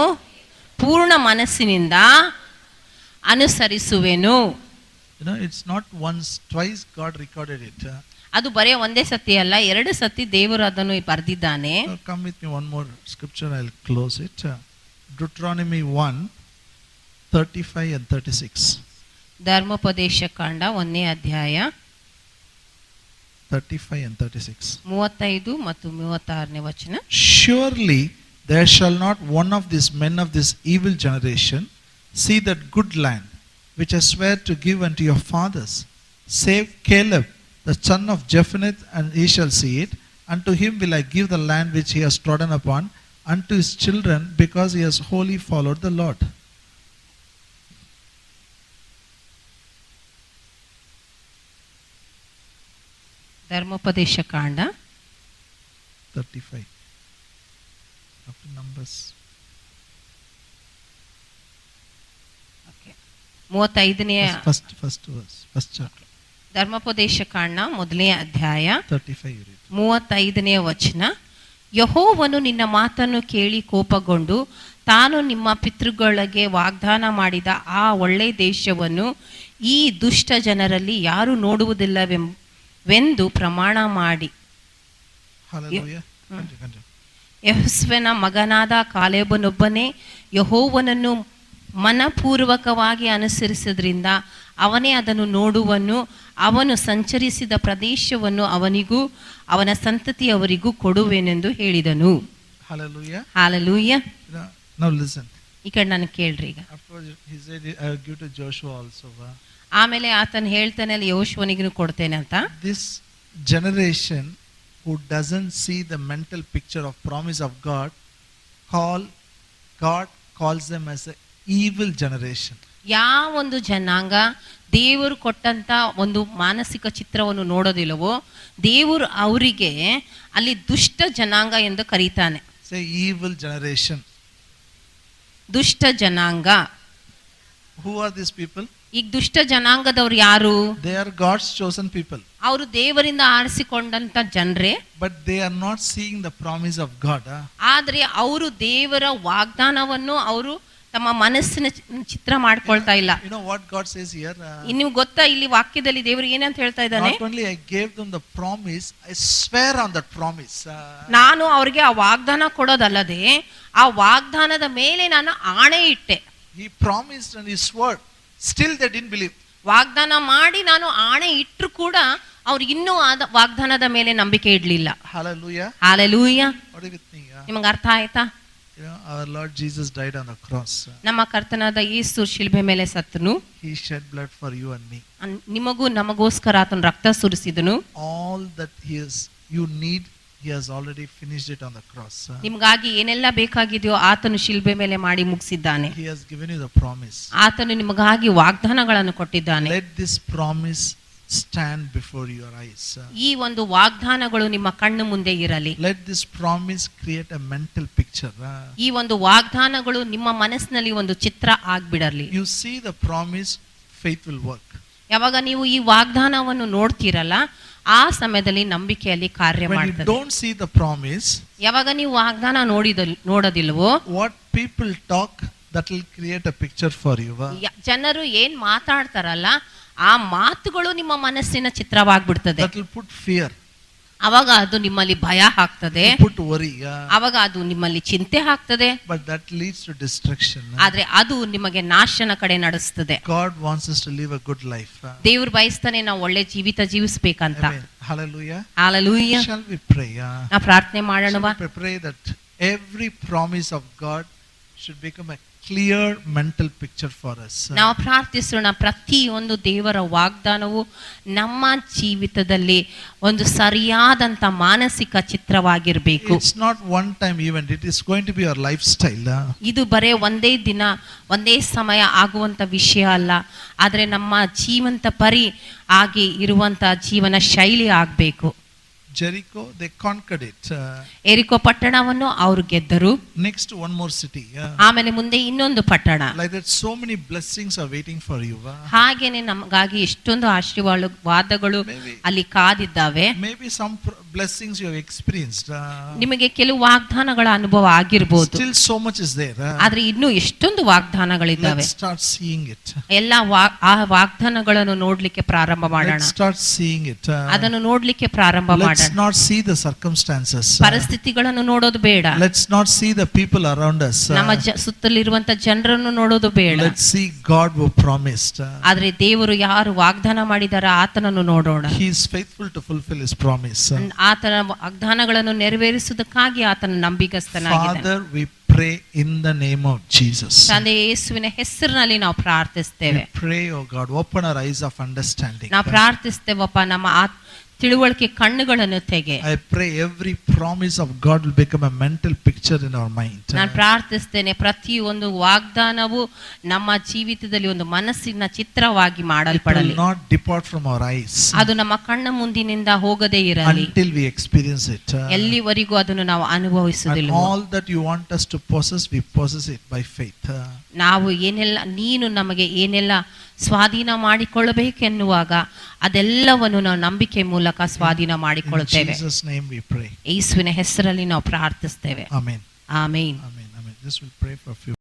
ಪೂರ್ಣ ಮನಸ್ಸಿನಿಂದ ಅನುಸರಿಸುವೆನು. It's not once, twice God recorded it. ಅದು ಬರೀ ಒಂದೇ ಸತಿ ಅಲ್ಲ, 2 ಸತಿ ದೇವರು ಅದನ್ನು ಬರೆದಿದ್ದಾನೆ. Come with me one more scripture, I'll close it. Deuteronomy 1:35 and 36. ಧರ್ಮೋಪದೇಶ ಕಾಂಡ 1ನೇ ಅಧ್ಯಾಯ 35 and 36. 35 ಮತ್ತು 36ನೇ ವಚನ. Surely there shall not one of these men of this evil generation see that good land which I swear to give unto your fathers, save Caleb the son of Jephunneh, and he shall see it. Unto him will I give the land which he has trodden upon, unto his children, because he has wholly followed the Lord. ಧರ್ಮೋಪದೇಶ ಕಾಂಡ 35. After Numbers. 35ನೇ first verse, first chapter. ಧರ್ಮೋಪದೇಶ ಕಾಂಡ 1ನೇ ಅಧ್ಯಾಯ 35. 35ನೇ ವಚನ. ಯೆಹೋವನು ನಿನ್ನ ಮಾತನ್ನು ಕೇಳಿ ಕೋಪಗೊಂಡು ತಾನು ನಿಮ್ಮ ಪಿತೃಗಳಿಗೆ ವಾಗ್ದಾನ ಮಾಡಿದ ಆ ಒಳ್ಳೆ ದೇಶವನ್ನು ಈ ದುಷ್ಟ ಜನರಲ್ಲಿ ಯಾರು ನೋಡುವುದಿಲ್ಲವೆಂದು ಪ್ರಮಾಣ ಮಾಡಿ Hallelujah. Continue. ಯೆಹೋಶುವನ ಮಗನಾದ ಕಾಲೇಬನೊಬ್ಬನೇ ಯೆಹೋವನನ್ನು ಮನಪೂರ್ವಕವಾಗಿ ಅನುಸರಿಸಿದ್ರಿಂದ ಅವನೇ ಅದನ್ನು ನೋಡುವನು. ಅವನು ಸಂಚರಿಸಿದ ಪ್ರದೇಶವನ್ನು ಅವನಿಗೂ ಅವನ ಸಂತತಿಯವರಿಗೂ ಕೊಡುವೆನೆಂದು ಹೇಳಿದನು. Hallelujah. ಹಾಲೆಲೂಯಾ. Now listen. ಈ ಕಡೆ ನಾನು ಕೇಳ್ರಿ ಈಗ. Afterwards he said, I will give to Joshua also. ಆಮೇಲೆ ಆತನು ಹೇಳ್ತಾನೆ ಅಲ್ಲಿ ಯೆಹೋಶುವನಿಗೂ ಕೊಡ್ತೇನೆ ಅಂತ. This generation who doesn't see the mental picture of promise of God, God calls them as an evil generation. ಯಾವೊಂದು ಜನಾಂಗ ದೇವರು ಕೊಟ್ಟಂತ ಒಂದು ಮಾನಸಿಕ ಚಿತ್ರವನ್ನು ನೋಡೋದಿಲ್ಲವೋ ದೇವರು ಅವರಿಗೆ ಅಲ್ಲಿ ದುಷ್ಟ ಜನಾಂಗ ಎಂದು ಕರೀತಾನೆ. Say evil generation. ದುಷ್ಟ ಜನಾಂಗ. Who are these people? ಈಗ ದುಷ್ಟ ಜನಾಂಗದವ್ರು ಯಾರು? They are God's chosen people. ಅವರು ದೇವರಿಂದ ಆರಿಸಿಕೊಂಡಂತ ಜನರೇ. But they are not seeing the promise of God. ಆದ್ರೆ ಅವರು ದೇವರ ವಾಗ್ದಾನವನ್ನು ಅವರು ತಮ್ಮ ಮನಸ್ಸಿನ ಚಿತ್ರ ಮಾಡ್ಕೊಳ್ತಾ ಇಲ್ಲ. You know what God says here? ನಿಮ್ಗೆ ಗೊತ್ತಾ ಇಲ್ಲಿ ವಾಕ್ಯದಲ್ಲಿ ದೇವರು ಏನಂತ ಹೇಳ್ತಾ ಇದ್ದಾನೆ? Not only I gave them the promise, I swear on that promise. ನಾನು ಅವ್ರಿಗೆ ಆ ವಾಗ್ದಾನ ಕೊಡೋದಲ್ಲದೆ ಆ ವಾಗ್ದಾನದ ಮೇಲೆ ನಾನು ಆಣೆ ಇಟ್ಟೆ. He promised and he swore. Still they didn't believe. ವಾಗ್ದಾನ ಮಾಡಿ ನಾನು ಆಣೆ ಇಟ್ಟರು ಕೂಡ ಅವ್ರು ಇನ್ನೂ ಆದ ವಾಗ್ದಾನದ ಮೇಲೆ ನಂಬಿಕೆ ಇಡ್ಲಿಲ್ಲ. Hallelujah. Hallelujah. What are you with me? ನಿಮಗೆ ಅರ್ಥ ಆಯ್ತಾ? You know, our Lord Jesus died on the cross. ನಮ್ಮ ಕರ್ತನಾದ ಯೇಸು ಶಿಲುಬೆ ಮೇಲೆ ಸತ್ತನು. He shed blood for you and me. ನಿಮಗೂ ನಮಗೋಸ್ಕರ ಆತನು ರಕ್ತ ಸುರಿಸಿದನು. All that you need, he has already finished it on the cross. ನಿಮಗಾಗಿ ಏನೆಲ್ಲ ಬೇಕಾಗಿದೆಯೋ ಆತನು ಶಿಲುಬೆ ಮೇಲೆ ಮಾಡಿ ಮುಗಿಸಿದ್ದಾನೆ. He has given you the promise. ಆತನು ನಿಮಗಾಗಿ ವಾಗ್ದಾನಗಳನ್ನು ಕೊಟ್ಟಿದ್ದಾನೆ. Let this promise stand before your eyes. ಈ ಒಂದು ವಾಗ್ದಾನಗಳು ನಿಮ್ಮ ಕಣ್ಣು ಮುಂದೆ ಇರಲಿ. Let this promise create a mental picture. ಈ ಒಂದು ವಾಗ್ದಾನಗಳು ನಿಮ್ಮ ಮನಸ್ಸಿನಲ್ಲಿ ಒಂದು ಚಿತ್ರ ಆಗ್ಬಿಡಲಿ. You see the promise, faith will work. ಯಾವಾಗ ನೀವು ಈ ವಾಗ್ದಾನವನ್ನು ನೋಡ್ತೀರಲ್ಲ ಆ ಸಮಯದಲ್ಲಿ ನಂಬಿಕೆಯಲ್ಲಿ ಕಾರ್ಯ When you ಮಾಡ್ತದೆ. don't see the promise, ಯಾವಾಗ ನೀವು ವಾಗ್ದಾನ ನೋಡೋದಿಲ್ವೋ what people talk, that will create a picture for you. ಜನರು ಏನ್ ಮಾತಾಡ್ತಾರಲ್ಲ ಆ ಮಾತುಗಳು ನಿಮ್ಮ ಮನಸ್ಸಿನ ಚಿತ್ರವಾಗ್ಬಿಡ್ತದೆ. That will put fear. ಅವಾಗ ಅದು ನಿಮ್ಮಲ್ಲಿ ಭಯ ಹಾಕ್ತದೆ. Put worry. ಅವಾಗ ಅದು ನಿಮ್ಮಲ್ಲಿ ಚಿಂತೆ ಹಾಕ್ತದೆ. But that leads to destruction. ಆದ್ರೆ ಅದು ನಿಮಗೆ ನಾಶನ ಕಡೆ ನಡೆಸ್ತದೆ. God wants us to live a good life. ದೇವರು ಬಯಸ್ತಾನೆ ನಾವು ಒಳ್ಳೆ ಜೀವಿತ ಜೀವಿಸಬೇಕಂತ. Hallelujah. Hallelujah. Shall we pray? ನಾವು ಪ್ರಾರ್ಥನೆ ಮಾಡೋಣವಾ? Pray that every promise of God should become a clear mental picture for us. ನಾವು ಪ್ರಾರ್ಥಿಸೋಣ ಪ್ರತಿಯೊಂದು ದೇವರ ವಾಗ್ದಾನವು ನಮ್ಮ ಜೀವಿತದಲ್ಲಿ ಒಂದು ಸರಿಯಾದಂತ ಮಾನಸಿಕ ಚಿತ್ರವಾಗಿರಬೇಕು. It's not one time event, it is going to be your lifestyle. ಇದು ಬರೇ ಒಂದೇ ದಿನ ಒಂದೇ ಸಮಯ ಆಗುವಂತ ವಿಷಯ ಅಲ್ಲ, ಆದ್ರೆ ನಮ್ಮ ಜೀವಂತ ಪರಿ ಆಗಿ ಇರುವಂತ ಜೀವನ ಶೈಲಿ ಆಗ್ಬೇಕು. Jericho, they conquered it. ಎರಿಕೋ ಪಟ್ಟಣವನ್ನು ಅವರು ಗೆದ್ದರು. Next, one more city. ಆಮೇಲೆ ಮುಂದೆ ಇನ್ನೊಂದು ಪಟ್ಟಣ. Like that, so many blessings are waiting for you. ಹಾಗೇನೆ ನಮಗಾಗಿ ಎಷ್ಟೊಂದು ಆಶೀರ್ವಾದಗಳು ಅಲ್ಲಿ ಕಾದಿದ್ದಾವೆ. Maybe some blessings you have experienced. ನಿಮಗೆ ಕೆಲವು ವಾಗ್ದಾನಗಳ ಅನುಭವ ಆಗಿರಬಹುದು. Still so much is there. ಆದ್ರೆ ಇನ್ನೂ ಎಷ್ಟೊಂದು ವಾಗ್ದಾನಗಳಿದ್ದಾವೆ. Let's start seeing it. ಎಲ್ಲ ಆ ವಾಗ್ದಾನಗಳನ್ನು ನೋಡ್ಲಿಕ್ಕೆ ಪ್ರಾರಂಭ ಮಾಡೋಣ. Let's start seeing it. ಅದನ್ನು ನೋಡ್ಲಿಕ್ಕೆ ಪ್ರಾರಂಭ ಮಾಡೋಣ. Let's not see the circumstances. ಪರಿಸ್ಥಿತಿಗಳನ್ನು ನೋಡೋದು ಬೇಡ. Let's not see the people around us. ನಮ್ಮ ಸುತ್ತಲಿರುವಂತ ಜನರನ್ನು ನೋಡೋದು ಬೇಡ. Let's see God who promised. ಆದ್ರೆ ದೇವರು ಯಾರು ವಾಗ್ದಾನ ಮಾಡಿದಾರ ಆತನನ್ನು ನೋಡೋಣ. He is faithful to fulfill his promise. ಆತನ ವಾಗ್ದಾನಗಳನ್ನು ನೆರವೇರಿಸುವುದಕ್ಕಾಗಿ ಆತನ ನಂಬಿಗಸ್ತನಾಗಿದ್ದಾನೆ. Father, we pray in the name of Jesus. ತಂದೆ ಯೇಸುವಿನ ಹೆಸರಿನಲ್ಲಿ ನಾವು ಪ್ರಾರ್ಥಿಸ್ತೇವೆ. We pray, oh God, open our eyes of understanding. ನಾವು ಪ್ರಾರ್ಥಿಸ್ತೇವಪ್ಪ, ನಮ್ಮ ತಿಳುವಳಿಕೆ ಕಣ್ಣುಗಳನ್ನು ತೆಗೆ. I pray every promise of God will become a mental picture in our mind. ನಾನು ಪ್ರಾರ್ಥಿಸ್ತೇನೆ ಪ್ರತಿಯೊಂದು ವಾಗ್ದಾನವು ನಮ್ಮ ಜೀವಿತದಲ್ಲಿ ಒಂದು ಮನಸ್ಸಿನ ಚಿತ್ರವಾಗಿ ಮಾಡಲ್ಪಡಲಿ. It will not depart from our eyes. ಅದು ನಮ್ಮ ಕಣ್ಣ ಮುಂದಿನಿಂದ ಹೋಗದೇ ಇರಲಿ. Until we experience it. ಎಲ್ಲಿವರೆಗೂ ಅದನ್ನು ನಾವು ಅನುಭವಿಸುವುದಿಲ್ಲ. All that you want us to possess, we possess it by faith. ನಾವು ಏನೆಲ್ಲ ನೀನು ನಮಗೆ ಏನೆಲ್ಲ ಸ್ವಾಧೀನ ಮಾಡಿಕೊಳ್ಳಬೇಕೆನ್ನುವಾಗ ಅದೆಲ್ಲವನ್ನು ನಾವು ನಂಬಿಕೆ ಮೂಲಕ ಸ್ವಾಧೀನ ಮಾಡಿಕೊಳ್ಳುತ್ತೇವೆ. In Jesus' name we pray. ಯೇಸುವಿನ ಹೆಸರಲ್ಲಿ ನಾವು ಪ್ರಾರ್ಥಿಸ್ತೇವೆ. Amen. Amen. Amen. Amen. Just we'll pray for a few